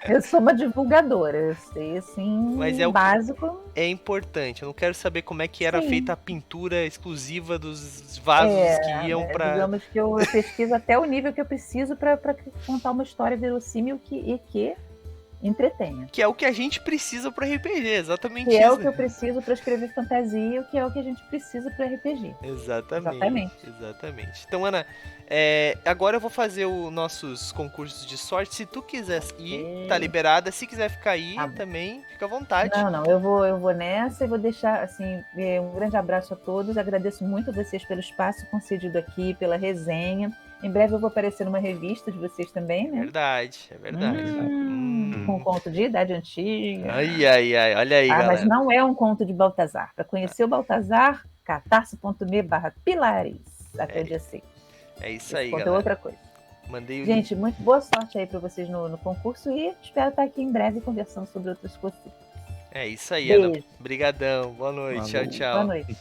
Eu sou uma divulgadora, eu sei assim, mas é básico. É importante, eu não quero saber como é que era feita a pintura exclusiva dos vasos que iam pra... Digamos que eu pesquiso até o nível que eu preciso pra contar uma história verossímil que entretenha. Que é o que a gente precisa pro RPG, exatamente que isso. É o que eu preciso para escrever fantasia, o que é o que a gente precisa pro RPG. Exatamente. Então, Ana, agora eu vou fazer os nossos concursos de sorte. Se tu quiser ir, tá liberada. Se quiser ficar aí também, fica à vontade. Não, eu vou nessa e vou deixar assim, um grande abraço a todos. Agradeço muito a vocês pelo espaço concedido aqui, pela resenha. Em breve eu vou aparecer numa revista de vocês também, né? É verdade. Com um conto de idade antiga. Ai, olha aí, galera. Mas não é um conto de Baltazar. Para conhecer o Baltazar, catarse.me/pilares até o dia 6. É isso aí, galera. É outra coisa. Gente, muito boa sorte aí para vocês no concurso e espero estar aqui em breve conversando sobre outras coisas. É isso aí, Ana. Obrigadão. Boa noite. Falou. Tchau. Boa noite.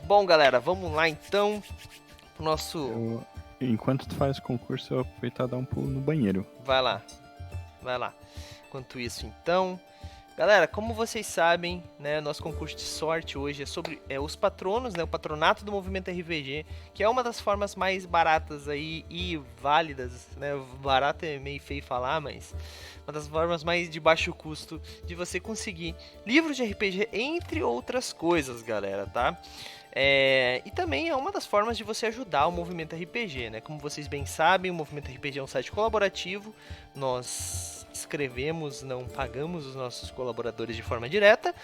Bom, galera, vamos lá então. Enquanto tu faz o concurso, eu vou aproveitar e dar um pulo no banheiro. Vai lá. Enquanto isso, então... Galera, como vocês sabem, né, nosso concurso de sorte hoje é sobre os patronos, né, o patronato do movimento RPG, que é uma das formas mais baratas aí e válidas, né, barato é meio feio falar, mas uma das formas mais de baixo custo de você conseguir livros de RPG, entre outras coisas, galera, tá? E também é uma das formas de você ajudar o movimento RPG, né? Como vocês bem sabem, o movimento RPG é um site colaborativo, nós escrevemos, não pagamos os nossos colaboradores de forma direta,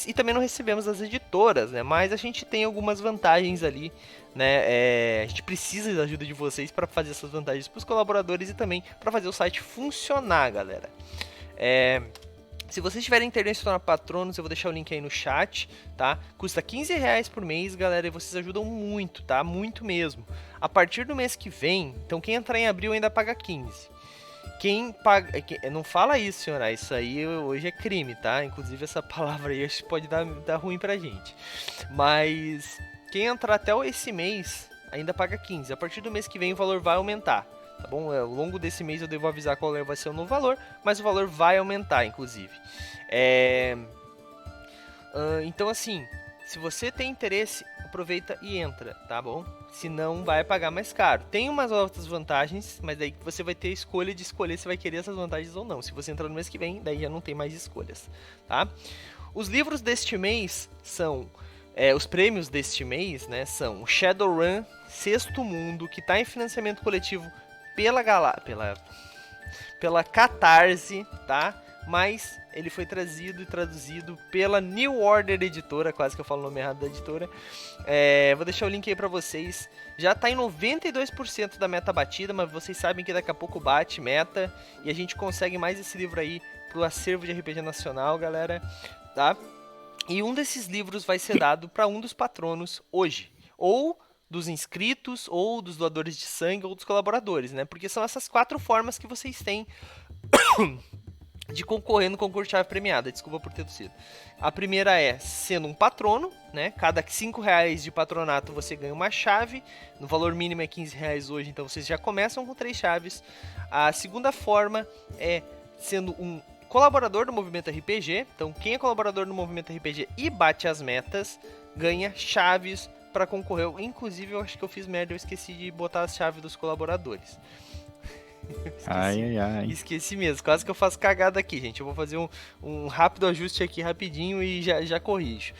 e também não recebemos das editoras, né? Mas a gente tem algumas vantagens ali, né? A gente precisa da ajuda de vocês para fazer essas vantagens para os colaboradores e também para fazer o site funcionar, galera. Se vocês tiverem interesse em se tornar patronos, eu vou deixar o link aí no chat, tá? Custa R$15 por mês, galera, e vocês ajudam muito, tá? Muito mesmo. A partir do mês que vem, então quem entrar em abril ainda paga 15. Quem paga... Não fala isso, senhora, isso aí hoje é crime, tá? Inclusive essa palavra aí acho que pode dar ruim pra gente. Mas quem entrar até esse mês ainda paga 15. A partir do mês que vem o valor vai aumentar. Tá bom? Ao longo desse mês eu devo avisar qual vai ser o novo valor, mas o valor vai aumentar, inclusive. Então, assim, se você tem interesse, aproveita e entra, tá bom? Se não, vai pagar mais caro. Tem umas outras vantagens, mas daí você vai ter a escolha de escolher se vai querer essas vantagens ou não. Se você entrar no mês que vem, daí já não tem mais escolhas, tá? Os livros deste mês são... os prêmios deste mês, né, são o Shadowrun Sexto Mundo, que está em financiamento coletivo pela Catarse, tá? Mas ele foi traduzido pela New Order Editora, quase que eu falo o nome errado da editora. Vou deixar o link aí pra vocês. Já tá em 92% da meta batida, mas vocês sabem que daqui a pouco bate meta e a gente consegue mais esse livro aí pro acervo de RPG nacional, galera, tá? E um desses livros vai ser dado para um dos patronos hoje, ou dos inscritos, ou dos doadores de sangue, ou dos colaboradores, né? Porque são essas 4 formas que vocês têm de concorrer no concurso de chave premiada. Desculpa por ter tossido. A primeira é sendo um patrono, né? Cada R$5 de patronato você ganha uma chave. No valor mínimo é R$15 hoje, então vocês já começam com 3 chaves. A segunda forma é sendo um colaborador do Movimento RPG. Então quem é colaborador do Movimento RPG e bate as metas, ganha chaves para concorrer. Inclusive eu acho que eu fiz merda, eu esqueci de botar as chaves dos colaboradores. Ai, ai, ai. Esqueci mesmo, quase que eu faço cagada aqui, gente. Eu vou fazer um rápido ajuste aqui rapidinho e já corrijo.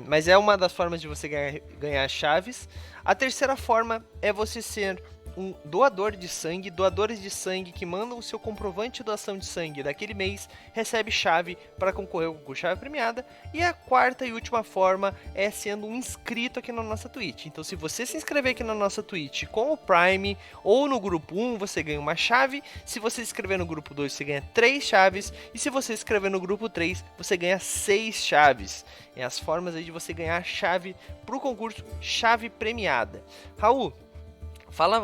Mas é uma das formas de você ganhar chaves. A terceira forma é você ser um doador de sangue. Doadores de sangue que mandam o seu comprovante de doação de sangue daquele mês recebe chave para concorrer ao concurso chave premiada. E a quarta e última forma é sendo um inscrito aqui na nossa Twitch. Então, se você se inscrever aqui na nossa Twitch com o Prime ou no grupo 1, você ganha uma chave. Se você se inscrever no grupo 2, você ganha 3 chaves. E se você se inscrever no grupo 3, você ganha 6 chaves. É as formas aí de você ganhar chave pro concurso chave premiada. Raul,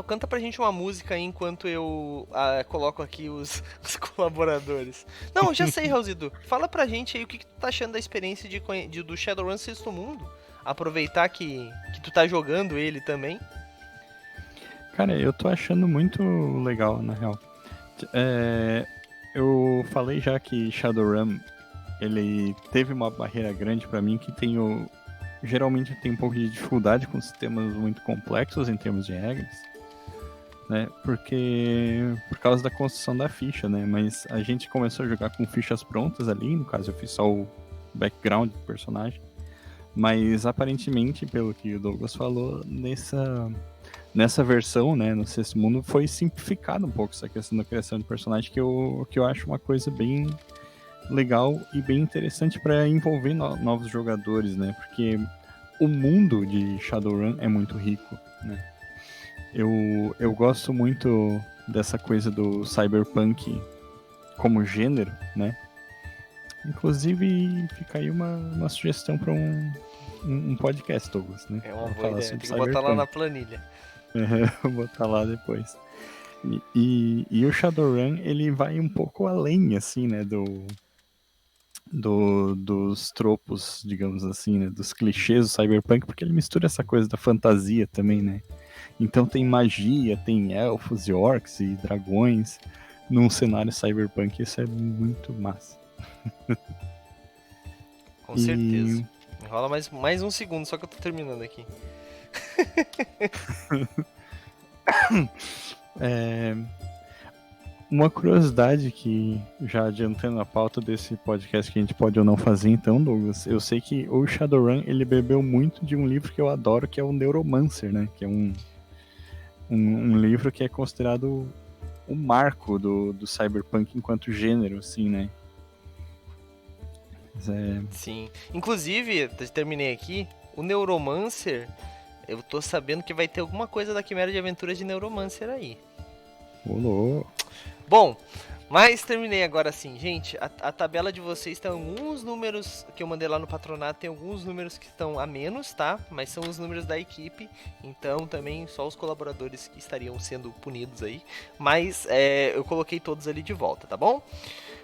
canta pra gente uma música aí enquanto eu coloco aqui os colaboradores. Não, já sei, Raulzito. Fala pra gente aí o que tu tá achando da experiência do Shadowrun Sexto Mundo. Aproveitar que tu tá jogando ele também. Cara, eu tô achando muito legal, na real. Eu falei já que Shadowrun, ele teve uma barreira grande pra mim, que geralmente tem um pouco de dificuldade com sistemas muito complexos em termos de regras, né? Por causa da construção da ficha, né? Mas a gente começou a jogar com fichas prontas ali, no caso eu fiz só o background do personagem, mas aparentemente, pelo que o Douglas falou, nessa versão, né, no Sexto Mundo, foi simplificado um pouco essa questão da criação de personagem, que eu acho uma coisa bem legal e bem interessante para envolver novos jogadores, né? Porque o mundo de Shadowrun é muito rico, né? Eu gosto muito dessa coisa do cyberpunk como gênero, né? Inclusive, fica aí uma sugestão para um podcast, Douglas, né? É uma boa Falar ideia, sobre tem que botar lá cyberpunk. na planilha. Vou botar lá depois. E o Shadowrun, ele vai um pouco além, assim, né, dos tropos, digamos assim, né, dos clichês do cyberpunk, porque ele mistura essa coisa da fantasia também, né? Então tem magia, tem elfos e orcs e dragões num cenário cyberpunk. Isso é muito massa. Com certeza. Enrola mais um segundo, só que eu tô terminando aqui. Uma curiosidade que, já adiantando a pauta desse podcast que a gente pode ou não fazer, então, Douglas, eu sei que o Shadowrun, ele bebeu muito de um livro que eu adoro, que é o Neuromancer, né? Que é um livro que é considerado o marco do cyberpunk enquanto gênero, assim, né? Sim. Inclusive, terminei aqui, o Neuromancer, eu tô sabendo que vai ter alguma coisa da Quimera de Aventuras de Neuromancer aí. Olô. Bom, mas terminei agora sim, gente. A tabela de vocês tem alguns números que eu mandei lá no patronato, tem alguns números que estão a menos, tá? Mas são os números da equipe, então também só os colaboradores que estariam sendo punidos aí. Mas eu coloquei todos ali de volta, tá bom?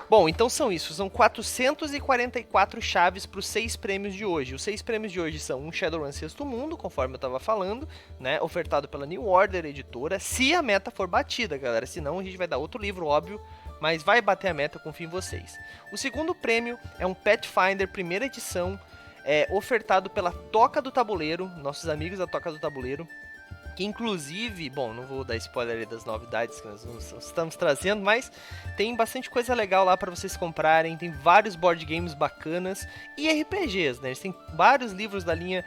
Bom, então são isso, são 444 chaves para os 6 prêmios de hoje. Os 6 prêmios de hoje são um Shadowrun Sexto Mundo, conforme eu estava falando, né, ofertado pela New Order editora, se a meta for batida, galera, senão a gente vai dar outro livro, óbvio, mas vai bater a meta, confio em vocês. O segundo prêmio é um Pathfinder primeira edição, ofertado pela Toca do Tabuleiro, nossos amigos da Toca do Tabuleiro, que inclusive, bom, não vou dar spoiler aí das novidades que nós estamos trazendo, mas tem bastante coisa legal lá para vocês comprarem, tem vários board games bacanas e RPGs, né? Eles têm vários livros da linha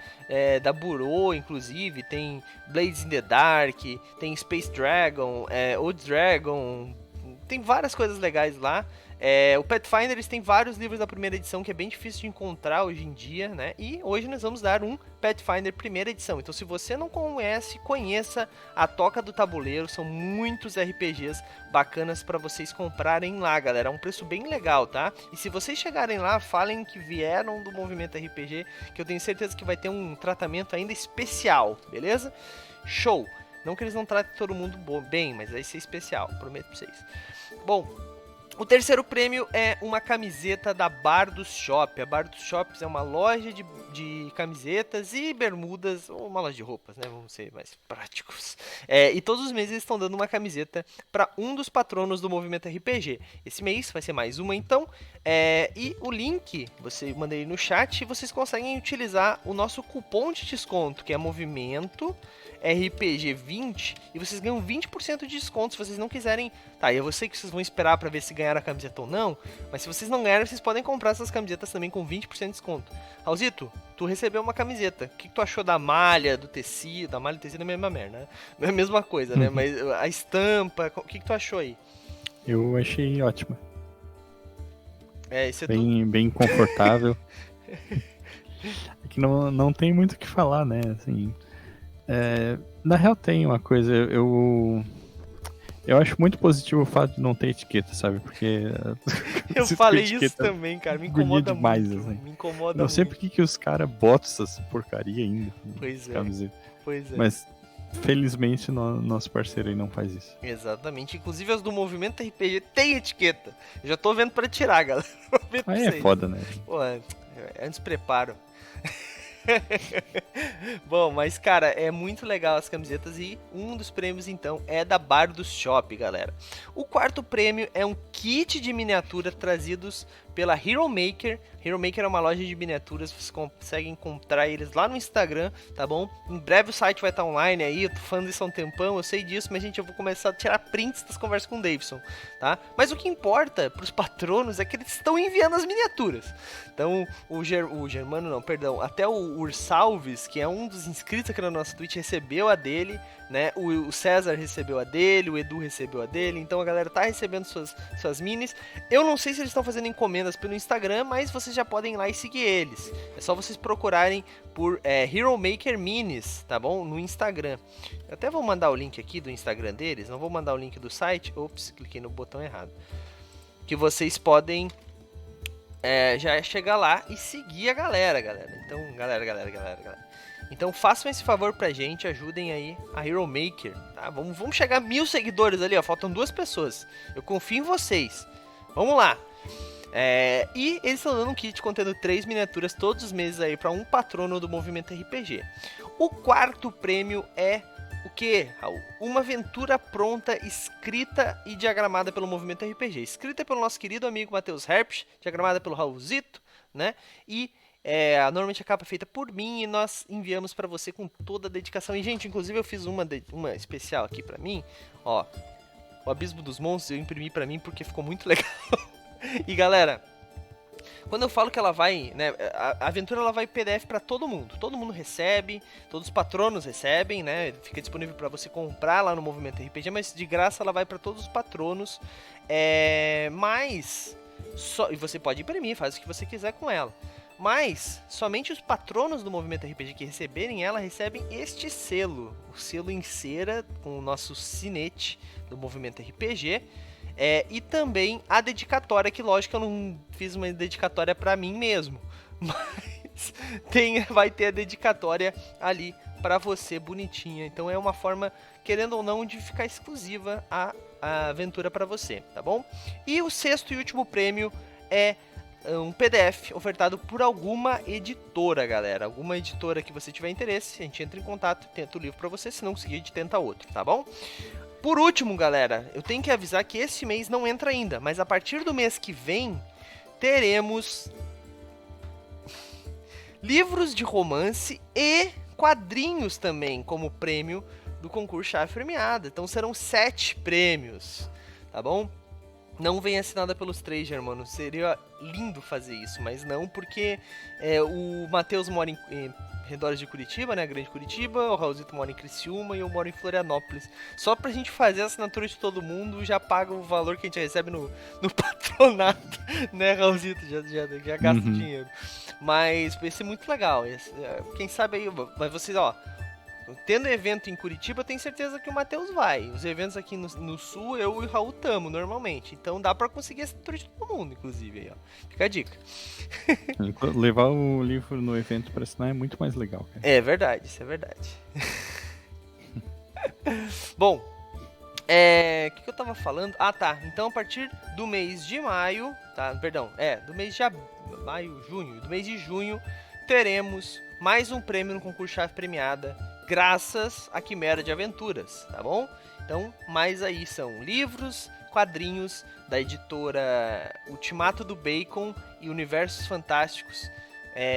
da Burô, inclusive, tem Blades in the Dark, tem Space Dragon, Old Dragon, tem várias coisas legais lá. O Pathfinder, eles têm vários livros da primeira edição que é bem difícil de encontrar hoje em dia, né? E hoje nós vamos dar um Pathfinder primeira edição. Então, se você não conhece, conheça a Toca do Tabuleiro. São muitos RPGs bacanas para vocês comprarem lá, galera. É um preço bem legal, tá? E se vocês chegarem lá, falem que vieram do movimento RPG, que eu tenho certeza que vai ter um tratamento ainda especial, beleza? Show! Não que eles não tratem todo mundo bem, mas vai ser especial, prometo pra vocês. Bom, O terceiro prêmio é uma camiseta da Bar dos Shop. A Bar dos Shops é uma loja de camisetas e bermudas, ou uma loja de roupas, né? Vamos ser mais práticos. E todos os meses eles estão dando uma camiseta para um dos patronos do Movimento RPG. Esse mês vai ser mais uma, então. E o link, você manda aí no chat e vocês conseguem utilizar o nosso cupom de desconto, que é Movimento RPG 20, e vocês ganham 20% de desconto se vocês não quiserem. Tá, eu sei que vocês vão esperar pra ver se ganharam a camiseta ou não, mas se vocês não ganharem, vocês podem comprar essas camisetas também com 20% de desconto. Raulzito, tu recebeu uma camiseta. O que tu achou da malha, do tecido? Da malha e do tecido é a mesma merda, né? Não é a mesma coisa, né? Mas a estampa, o que tu achou aí? Eu achei ótima. Isso é bem confortável. É que não tem muito o que falar, né? Assim, na real tem uma coisa, eu acho muito positivo o fato de não ter etiqueta, sabe? Porque eu falei isso também, cara, me incomoda demais, muito. Assim. Me incomoda não sei muito. porque que os caras botam essas porcaria ainda. Pois é. Camiseta. Pois é. Mas felizmente nosso parceiro aí não faz isso. Exatamente. Inclusive as do Movimento RPG tem etiqueta. Eu já tô vendo pra tirar, galera. Aí é foda, né? Pô, é um despreparo. Bom, mas cara, é muito legal as camisetas e um dos prêmios então é da Bar do Shop, galera. O quarto prêmio é um kit de miniatura trazidos pela Hero Maker. Hero Maker é uma loja de miniaturas, vocês conseguem encontrar eles lá no Instagram, tá bom? Em breve o site vai estar online aí, eu tô falando isso há um tempão, eu sei disso, mas gente, eu vou começar a tirar prints das conversas com o Davidson, tá? Mas o que importa pros patronos é que eles estão enviando as miniaturas. Então, o Germano não, perdão, até o Ursalves, que é um dos inscritos aqui na nossa Twitch, recebeu a dele, né? O César recebeu a dele, o Edu recebeu a dele, então a galera tá recebendo suas minis. Eu não sei se eles estão fazendo encomendas pelo Instagram, mas vocês já podem ir lá e seguir eles. É só vocês procurarem por Hero Maker Minis, tá bom? No Instagram. Eu até vou mandar o link aqui do Instagram deles, não vou mandar o link do site. Ops, cliquei no botão errado. Que vocês podem já chegar lá e seguir a galera. Então, galera. Então façam esse favor pra gente, ajudem aí a Hero Maker, tá? Vamos chegar a 1000 seguidores ali, ó, faltam 2 pessoas. Eu confio em vocês. Vamos lá. E eles estão dando um kit contendo 3 miniaturas todos os meses aí para um patrono do Movimento RPG. O quarto prêmio é o que, Raul? Uma aventura pronta, escrita e diagramada pelo Movimento RPG. Escrita pelo nosso querido amigo Matheus Herpsch, diagramada pelo Raulzito, né? E normalmente a capa é feita por mim e nós enviamos para você com toda a dedicação. E, gente, inclusive eu fiz uma especial aqui para mim, ó. O Abismo dos Monstros eu imprimi para mim porque ficou muito legal. E galera, quando eu falo que ela vai, né, a aventura ela vai PDF para todo mundo recebe, todos os patronos recebem, né, fica disponível para você comprar lá no Movimento RPG, mas de graça ela vai para todos os patronos, e você pode imprimir, faz o que você quiser com ela. Mas somente os patronos do Movimento RPG que receberem ela recebem este selo, o selo em cera com o nosso sinete do Movimento RPG. E também a dedicatória, que lógico eu não fiz uma dedicatória pra mim mesmo, mas vai ter a dedicatória ali pra você bonitinha. Então é uma forma, querendo ou não, de ficar exclusiva a aventura pra você, tá bom? E o sexto e último prêmio é um PDF ofertado por alguma editora, galera. Alguma editora que você tiver interesse, a gente entra em contato, tenta o livro pra você, se não conseguir, a gente tenta outro, tá bom? Por último, galera, eu tenho que avisar que esse mês não entra ainda, mas a partir do mês que vem, teremos livros de romance e quadrinhos também, como prêmio do concurso Chave Premiada. Então serão 7 prêmios, tá bom? Não vem assinada pelos 3, Germano. Seria lindo fazer isso, mas não, porque o Matheus mora em redores de Curitiba, né? Grande Curitiba. O Raulzito mora em Criciúma e eu moro em Florianópolis. Só pra gente fazer a assinatura de todo mundo, já paga o valor que a gente recebe no patronato, né, Raulzito? Já gasta dinheiro. Mas vai ser muito legal. Quem sabe aí, mas vocês, ó, tendo evento em Curitiba, eu tenho certeza que o Matheus vai. Os eventos aqui no sul, eu e o Raul tamo normalmente. Então dá pra conseguir essa assinatura de todo mundo, inclusive. Aí, ó. Fica a dica. Levar o livro no evento pra assinar é muito mais legal, cara. É verdade, isso é verdade. Bom, que eu tava falando? Ah, tá. Então, a partir do mês de maio, tá? Perdão, do mês de maio, junho, do mês de junho, teremos mais um prêmio no concurso Chave Premiada, graças à Quimera de Aventuras, tá bom? Então, mais aí são livros, quadrinhos da editora Ultimato do Bacon e Universos Fantásticos,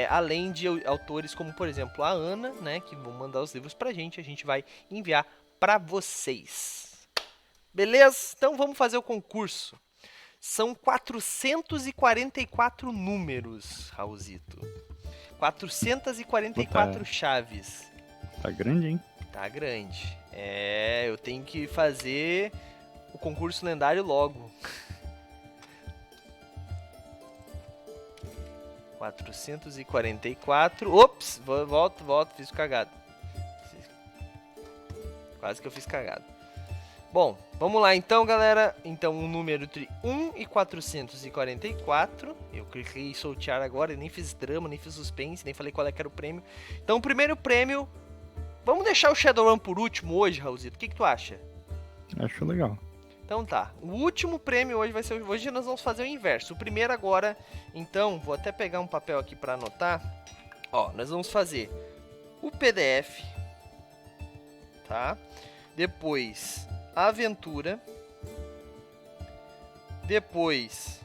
além de autores como, por exemplo, a Ana, né, que vão mandar os livros pra gente, a gente vai enviar pra vocês. Beleza? Então vamos fazer o concurso. São 444 números, Raulzito. 444 chaves. Tá grande, hein? Tá grande. Eu tenho que fazer o concurso lendário logo. 444. Ops! Volto, fiz cagado. Quase que eu fiz cagado. Bom, vamos lá então, galera. Então, um número entre 1 e 444. Eu cliquei em sortear agora, e nem fiz drama, nem fiz suspense, nem falei qual é que era o prêmio. Então, o primeiro prêmio... Vamos deixar o Shadowrun por último hoje, Raulzito. O que tu acha? Acho legal. Então tá. O último prêmio hoje vai ser... Hoje nós vamos fazer o inverso. O primeiro agora... Então, vou até pegar um papel aqui pra anotar. Ó, nós vamos fazer o PDF. Tá? Depois... a aventura, depois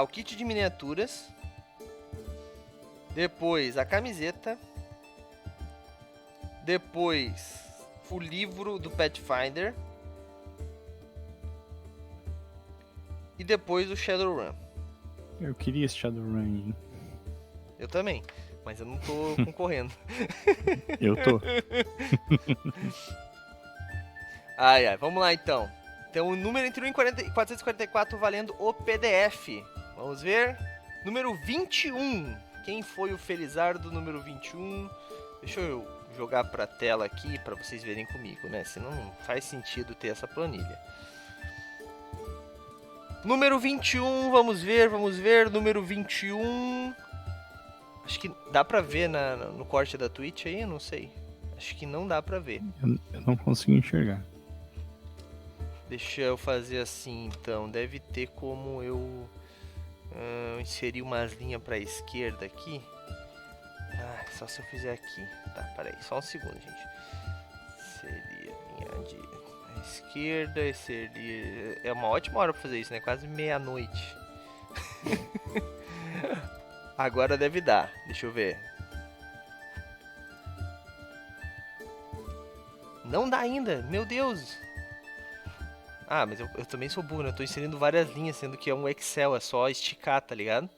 o kit de miniaturas, depois a camiseta, depois o livro do Pathfinder e depois o Shadowrun. Eu queria esse Shadowrun, hein? Eu também, mas eu não tô concorrendo. Eu tô. Ai, vamos lá então. Então o número entre 1 e 444 valendo o PDF. Vamos ver. Número 21. Quem foi o Felizardo número 21? Deixa eu jogar pra tela aqui pra vocês verem comigo, né? Senão não faz sentido ter essa planilha. Número 21, vamos ver. Número 21. Acho que dá pra ver no corte da Twitch aí, eu não sei. Acho que não dá pra ver. Eu não consigo enxergar. Deixa eu fazer assim, então. Deve ter como eu inserir umas linhas pra esquerda aqui. Só se eu fizer aqui. Tá, peraí. Só um segundo, gente. Seria linha de esquerda. Seria... É uma ótima hora pra fazer isso, né? Quase meia-noite. Agora deve dar. Deixa eu ver. Não dá ainda. Meu Deus. Mas eu também sou burro, né? Eu tô inserindo várias linhas, sendo que é um Excel, é só esticar, tá ligado?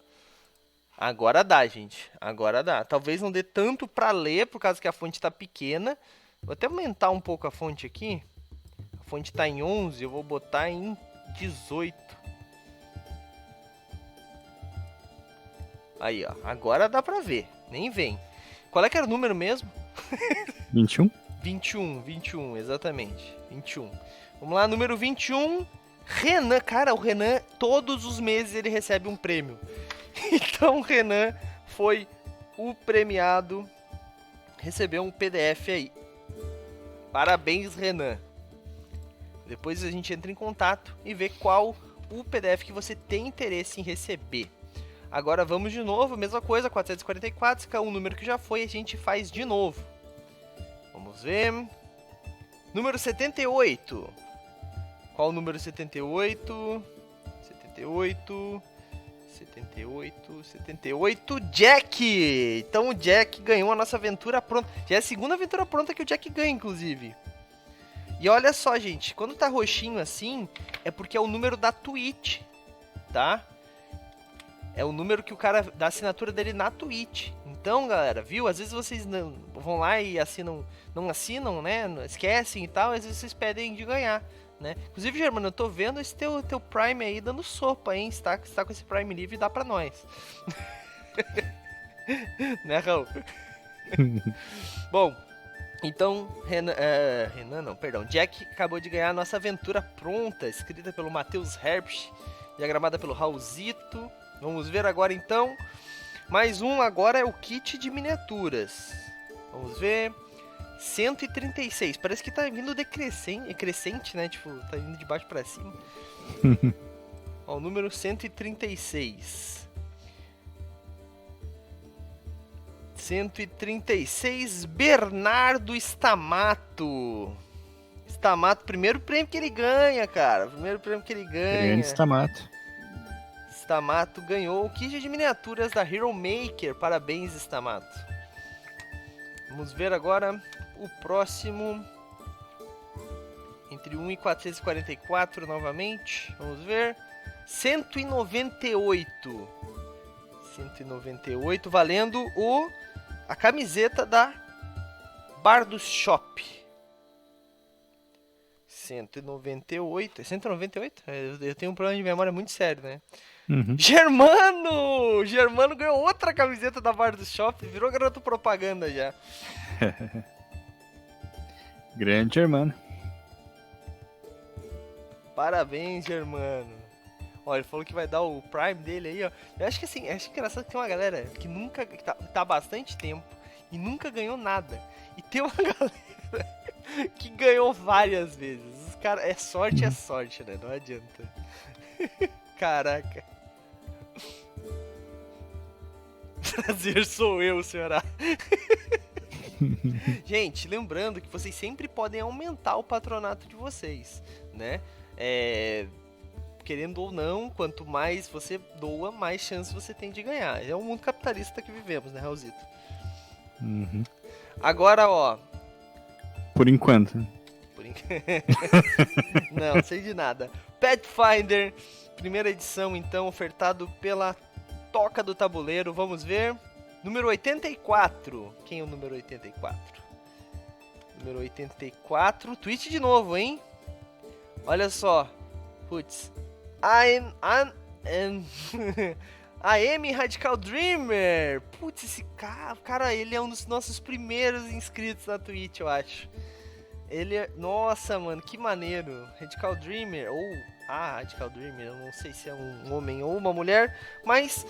Agora dá, gente. Agora dá. Talvez não dê tanto pra ler, por causa que a fonte tá pequena. Vou até aumentar um pouco a fonte aqui. A fonte tá em 11, eu vou botar em 18. Aí, ó. Agora dá pra ver. Nem vem. Qual é que era o número mesmo? 21? 21, exatamente. 21. Vamos lá, número 21. Renan. Cara, o Renan, todos os meses ele recebe um prêmio. Então o Renan foi o premiado. Recebeu um PDF aí. Parabéns, Renan. Depois a gente entra em contato e vê qual o PDF que você tem interesse em receber. Agora vamos de novo, mesma coisa, 444, se cair um número que já foi, a gente faz de novo. Vamos ver. Número 78. Qual o número 78? 78, Jack! Então o Jack ganhou a nossa aventura pronta. Já é a segunda aventura pronta que o Jack ganha, inclusive. E olha só, gente, quando tá roxinho assim, é porque é o número da Twitch, tá? É o número que o cara, da assinatura dele na Twitch. Então, galera, viu? Às vezes vocês vão lá e não assinam, né? Esquecem e tal, às vezes vocês pedem de ganhar, né? Inclusive, Germano, eu tô vendo esse teu Prime aí dando sopa, hein? Se tá com esse Prime livre, dá pra nós. Né, Raul? Bom, então, Jack acabou de ganhar a nossa aventura pronta, escrita pelo Matheus Herbst, diagramada pelo Raulzito. Vamos ver agora, então. Mais um agora é o kit de miniaturas. Vamos ver. 136. Parece que tá vindo crescente, né? Tipo, tá vindo de baixo pra cima. Ó, o número 136. 136, Bernardo Stamato. Stamato, primeiro prêmio que ele ganha, cara. Primeiro prêmio que ele ganha. Grande Stamato. Stamato ganhou o kit de miniaturas da Hero Maker. Parabéns, Stamato. Vamos ver agora o próximo. Entre 1 e 444 novamente. Vamos ver. 198. 198 valendo a camiseta da Bardos Shop. 198. É 198? Eu tenho um problema de memória muito sério, né? Uhum. Germano! Germano ganhou outra camiseta da Bardos Shop. Virou garoto propaganda já. Grande Germano. Parabéns, Germano. Ó, ele falou que vai dar o Prime dele aí, ó. Eu acho que assim, acho engraçado que tem uma galera que nunca, que tá há bastante tempo e nunca ganhou nada. E tem uma galera que ganhou várias vezes. Os caras, é sorte, né? Não adianta. Caraca. Prazer sou eu, senhora. Gente, lembrando que vocês sempre podem aumentar o patronato de vocês, né? Querendo ou não, quanto mais você doa, mais chance você tem de ganhar. É o mundo capitalista que vivemos, né, Raulzito? Uhum. Agora, ó. Por enquanto. Não, sei de nada. Pathfinder, primeira edição, então, ofertado pela Toca do Tabuleiro. Vamos ver. Número 84. Quem é o número 84? Número 84. Tweet de novo, hein? Olha só. Putz. I am Radical Dreamer. Putz, esse cara, ele é um dos nossos primeiros inscritos na Twitch, eu acho. Ele é... Nossa, mano, que maneiro. Radical Dreamer, ou... Radical Dreamer, eu não sei se é um homem ou uma mulher, mas...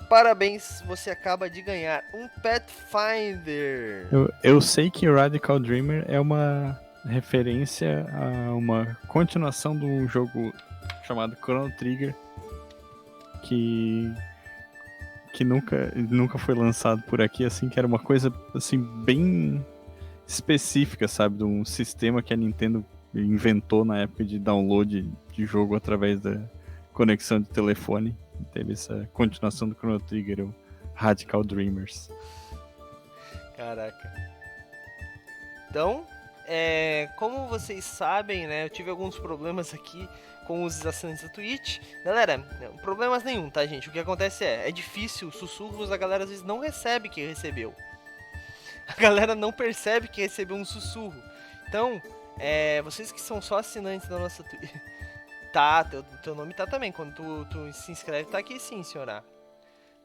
Parabéns, você acaba de ganhar um Pathfinder. Eu sei que Radical Dreamer é uma referência a uma continuação de um jogo chamado Chrono Trigger que nunca foi lançado por aqui, assim, que era uma coisa assim bem específica, sabe, de um sistema que a Nintendo inventou na época de download de jogo através da conexão de telefone. Teve essa continuação do Chrono Trigger, o Radical Dreamers. Caraca. Então, como vocês sabem, né, eu tive alguns problemas aqui com os assinantes da Twitch. Galera, problemas nenhum, tá, gente? O que acontece é difícil, sussurros, a galera às vezes não recebe que recebeu. A galera não percebe que recebeu um sussurro. Então, vocês que são só assinantes da nossa Twitch... Tá, teu nome tá também. Quando tu se inscreve, tá aqui sim, senhora.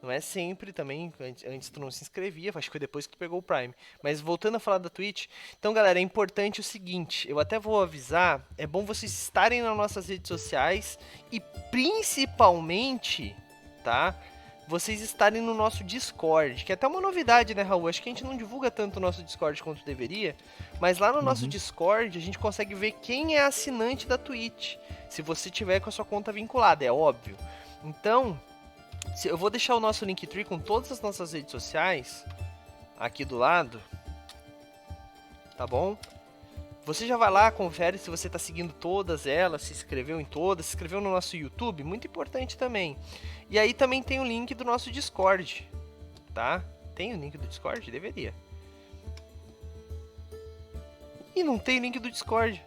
Não é sempre também, antes tu não se inscrevia, acho que foi depois que tu pegou o Prime. Mas voltando a falar da Twitch, então galera, é importante o seguinte, eu até vou avisar, é bom vocês estarem nas nossas redes sociais e principalmente, tá, vocês estarem no nosso Discord, que é até uma novidade, né, Raul? Acho que a gente não divulga tanto o nosso Discord quanto deveria, mas lá no nosso Discord a gente consegue ver quem é assinante da Twitch, se você tiver com a sua conta vinculada, é óbvio. Então... eu vou deixar o nosso Linktree com todas as nossas redes sociais aqui do lado, tá bom? Você já vai lá, confere se você está seguindo todas elas, se inscreveu em todas, se inscreveu no nosso YouTube, muito importante também. E aí também tem o link do nosso Discord, tá? Tem o link do Discord? Deveria. E não tem link do Discord.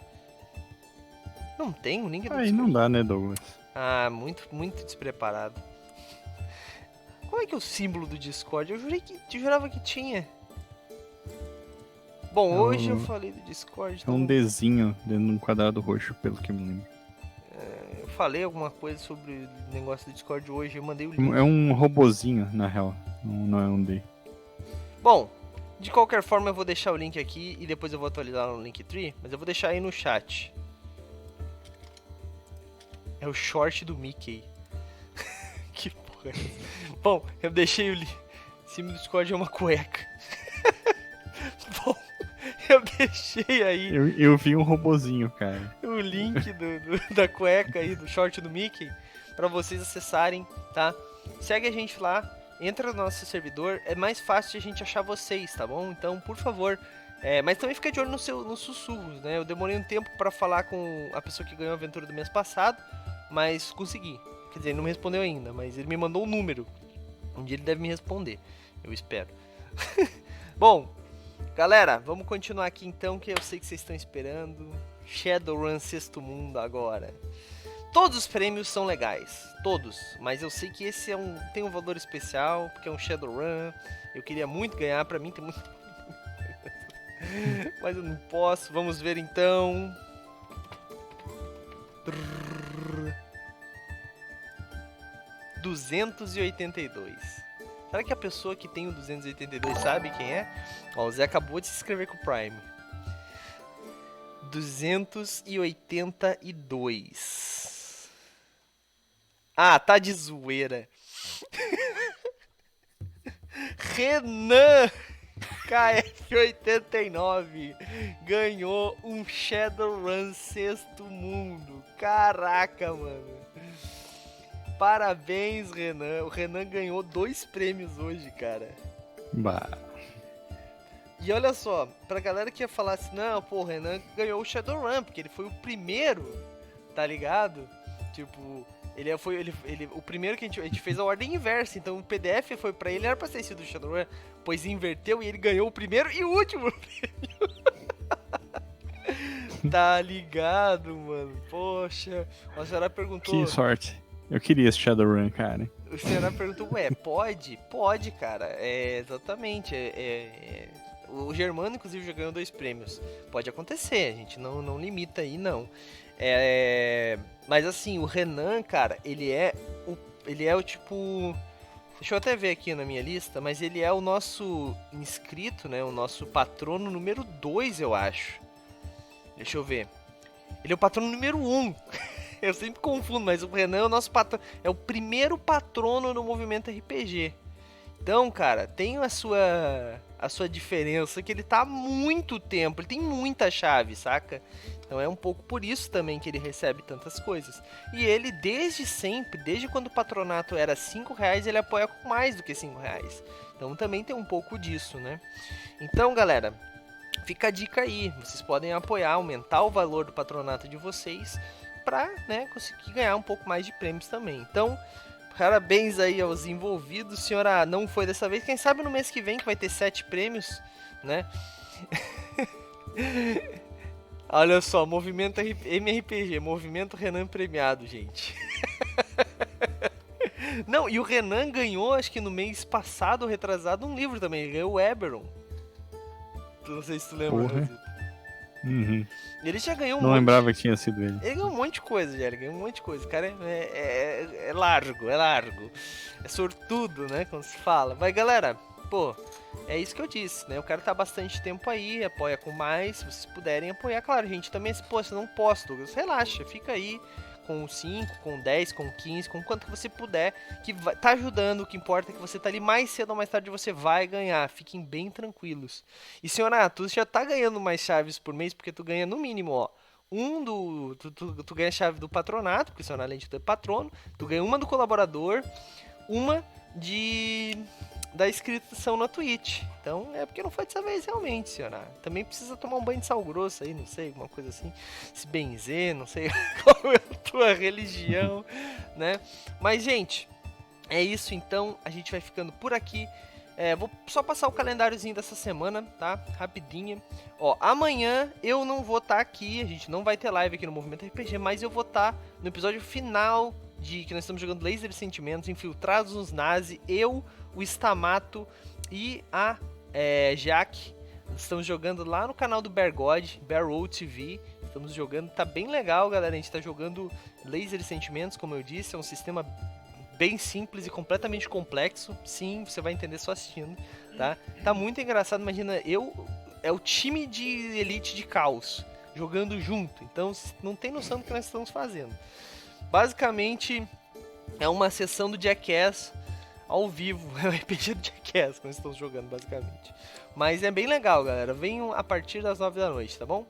Não tem o link do Discord. Aí não dá, né, Douglas? Ah, muito despreparado. Como é que é o símbolo do Discord? Eu jurava que tinha. Bom, hoje eu falei do Discord. É um Dzinho dentro de um quadrado roxo, pelo que me lembro. Eu falei alguma coisa sobre o negócio do Discord hoje, eu mandei o link. É um robozinho, na real. Não é um D. Bom, de qualquer forma eu vou deixar o link aqui e depois eu vou atualizar no Linktree, mas eu vou deixar aí no chat. É o short do Mickey. Que porra. Bom, eu deixei o em cima do Discord é uma cueca. Bom, Eu deixei aí Eu vi um robozinho, cara. o link da cueca aí, do short do Mickey, pra vocês acessarem, tá? Segue a gente lá, entra no nosso servidor, é mais fácil de a gente achar vocês, tá bom? Então, por favor, mas também fica de olho nos sussurros, né? Eu demorei um tempo pra falar com a pessoa que ganhou a aventura do mês passado, mas consegui. Quer dizer, ele não me respondeu ainda, mas ele me mandou um número. Um dia ele deve me responder, eu espero. Bom, galera, vamos continuar aqui então, que eu sei que vocês estão esperando. Shadowrun Sexto Mundo agora. Todos os prêmios são legais, todos, mas eu sei que esse tem um valor especial, porque é um Shadowrun. Eu queria muito ganhar, pra mim tem muito... mas eu não posso. Vamos ver então. 282. Será que a pessoa que tem o 282 sabe quem é? Ó, o Zé acabou de se inscrever com o Prime. 282. Ah, tá de zoeira. Renan KF89 ganhou um Shadowrun Sexto Mundo. Caraca, mano. Parabéns, Renan. O Renan ganhou 2 prêmios hoje, cara. Bah. E olha só, pra galera que ia falar assim, não, pô, o Renan ganhou o Shadowrun, porque ele foi o primeiro, tá ligado? Tipo, o primeiro que a gente fez a ordem inversa, então o PDF foi pra ele, era pra ter sido o Shadowrun, pois inverteu e ele ganhou o primeiro e o último prêmio. Tá ligado, mano? Poxa, a senhora perguntou... Que sorte. Eu queria esse Shadowrun, cara. O senhora perguntou, ué, pode? Pode, cara. Exatamente. O Germano, inclusive, já ganhou 2 prêmios. Pode acontecer, a gente não limita aí, não. Mas assim, o Renan, cara, ele é o tipo... Deixa eu até ver aqui na minha lista, mas ele é o nosso inscrito, né? O nosso patrono número 2, eu acho. Deixa eu ver. Ele é o patrono número 1. Eu sempre confundo, mas o Renan é o nosso patrono. É o primeiro patrono no movimento RPG. Então, cara, tem a sua diferença, que ele tá há muito tempo, ele tem muita chave, saca? Então é um pouco por isso também que ele recebe tantas coisas. E ele, desde sempre, desde quando o patronato era R$5, ele apoia com mais do que R$5. Então também tem um pouco disso, né? Então, galera, fica a dica aí. Vocês podem apoiar, aumentar o valor do patronato de vocês pra, né, conseguir ganhar um pouco mais de prêmios também. Então, parabéns aí aos envolvidos. Senhora, não foi dessa vez. Quem sabe no mês que vem, que vai ter 7 prêmios, né? Olha só, movimento MRPG, movimento Renan premiado, gente. Não, e o Renan ganhou, acho que no mês passado ou retrasado, um livro também. Ele ganhou o Eberron. Não sei se tu lembra. Porra. Uhum. Ele já ganhou um Não monte. lembrava que tinha sido ele. Ele ganhou um monte de coisa, já. Ele ganhou um monte de coisa. O cara é largo, é largo. É sortudo, né? Quando se fala. Mas, galera, pô, é isso que eu disse, né? O cara tá há bastante tempo aí, apoia com mais. Se vocês puderem apoiar, claro, gente. Também, pô, se não posso, Douglas, relaxa, fica aí com 5, com 10, com 15, com quanto que você puder, que tá ajudando. O que importa é que você tá ali mais cedo ou mais tarde, você vai ganhar. Fiquem bem tranquilos. E, senhora, tu já tá ganhando mais chaves por mês, porque tu ganha no mínimo, ó. Tu ganha a chave do patronato, porque senhora, além de ter patrono, tu ganha uma do colaborador, uma da inscrição na Twitch. Então é porque não foi dessa vez realmente, senhora. Também precisa tomar um banho de sal grosso aí, não sei, alguma coisa assim. Se benzer, não sei qual é a tua religião, né? Mas, gente, é isso então. A gente vai ficando por aqui. Vou só passar o calendáriozinho dessa semana, tá? Rapidinho. Ó, amanhã eu não vou estar aqui, a gente não vai ter live aqui no Movimento RPG, mas eu vou estar no episódio final que nós estamos jogando Laser e Sentimentos, Infiltrados nos Nazi, eu, o Stamato e a Jaque. Estamos jogando lá no canal do Bear God, Bear Road TV. Estamos jogando, tá bem legal, galera. A gente tá jogando Laser e Sentimentos, como eu disse, é um sistema bem simples e completamente complexo. Sim, você vai entender só assistindo, tá? Tá muito engraçado, imagina, é o time de elite de caos jogando junto. Então, não tem noção do que nós estamos fazendo. Basicamente, é uma sessão do Jackass ao vivo. É o RPG do Jackass que nós estamos jogando, basicamente. Mas é bem legal, galera. Venham a partir das 9 da noite, tá bom?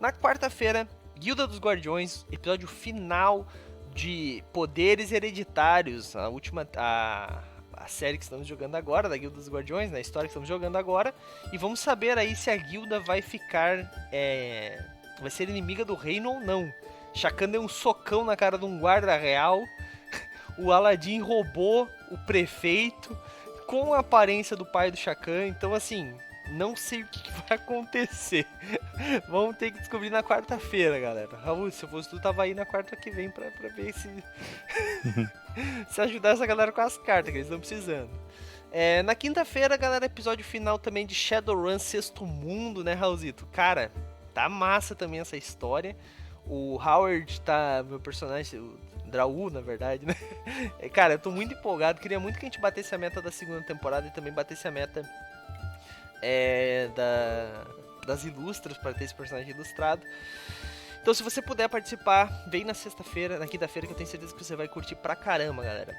Na quarta-feira, Guilda dos Guardiões, episódio final de Poderes Hereditários. A última... A série que estamos jogando agora, da Guilda dos Guardiões, na história que estamos jogando agora. E vamos saber aí se a guilda vai ficar... vai ser inimiga do reino ou não. Shakan deu um socão na cara de um guarda real. O Aladdin roubou o prefeito com a aparência do pai do Shakan. Então, assim, não sei o que vai acontecer. Vamos ter que descobrir na quarta-feira, galera. Raul, se eu fosse tu, tava aí na quarta que vem pra ver se... se ajudar essa galera com as cartas que eles estão precisando. Na quinta-feira, galera, episódio final também de Shadowrun Sexto Mundo, né, Raulzito? Cara, tá massa também essa história. O Howard tá... meu personagem... o Draú, na verdade, né? Cara, eu tô muito empolgado. Queria muito que a gente batesse a meta da segunda temporada e também batesse a meta das ilustras, para ter esse personagem ilustrado. Então, se você puder participar, vem na sexta-feira, na quinta-feira, que eu tenho certeza que você vai curtir pra caramba, galera.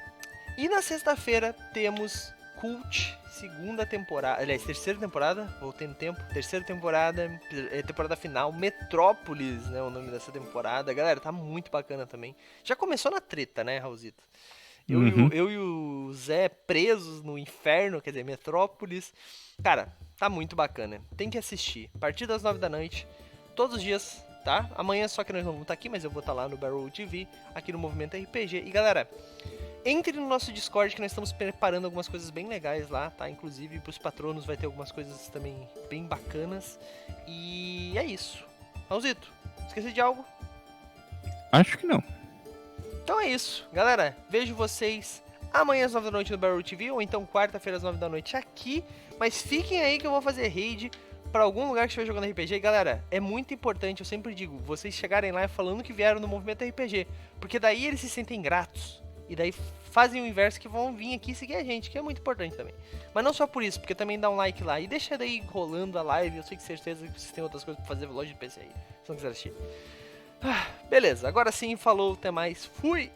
E na sexta-feira temos Cult, segunda temporada, aliás, terceira temporada, voltei no tempo, terceira temporada, temporada final, Metrópolis, né, o nome dessa temporada. Galera, tá muito bacana também. Já começou na treta, né, Raulzito? Eu e o Zé presos no inferno, quer dizer, Metrópolis. Cara, tá muito bacana. Tem que assistir. A partir das 9 da noite, todos os dias, tá? Amanhã só que nós não vamos estar aqui, mas eu vou estar lá no Barrel TV, aqui no Movimento RPG. E galera, entre no nosso Discord que nós estamos preparando algumas coisas bem legais lá, tá? Inclusive pros patronos vai ter algumas coisas também bem bacanas. E é isso. Raulzito, esqueci de algo? Acho que não. Então é isso, galera. Vejo vocês amanhã às 9 da noite no Barrel TV, ou então quarta-feira às 9 da noite aqui. Mas fiquem aí que eu vou fazer raid pra algum lugar que estiver jogando RPG. E, galera, é muito importante, eu sempre digo, vocês chegarem lá falando que vieram no Movimento RPG. Porque daí eles se sentem gratos. E daí fazem o inverso, que vão vir aqui seguir a gente, que é muito importante também. Mas não só por isso, porque também dá um like lá. E deixa daí rolando a live, eu sei que certeza que vocês têm outras coisas pra fazer, loja de PC aí, se não quiser assistir. Beleza, agora sim, falou, até mais, fui!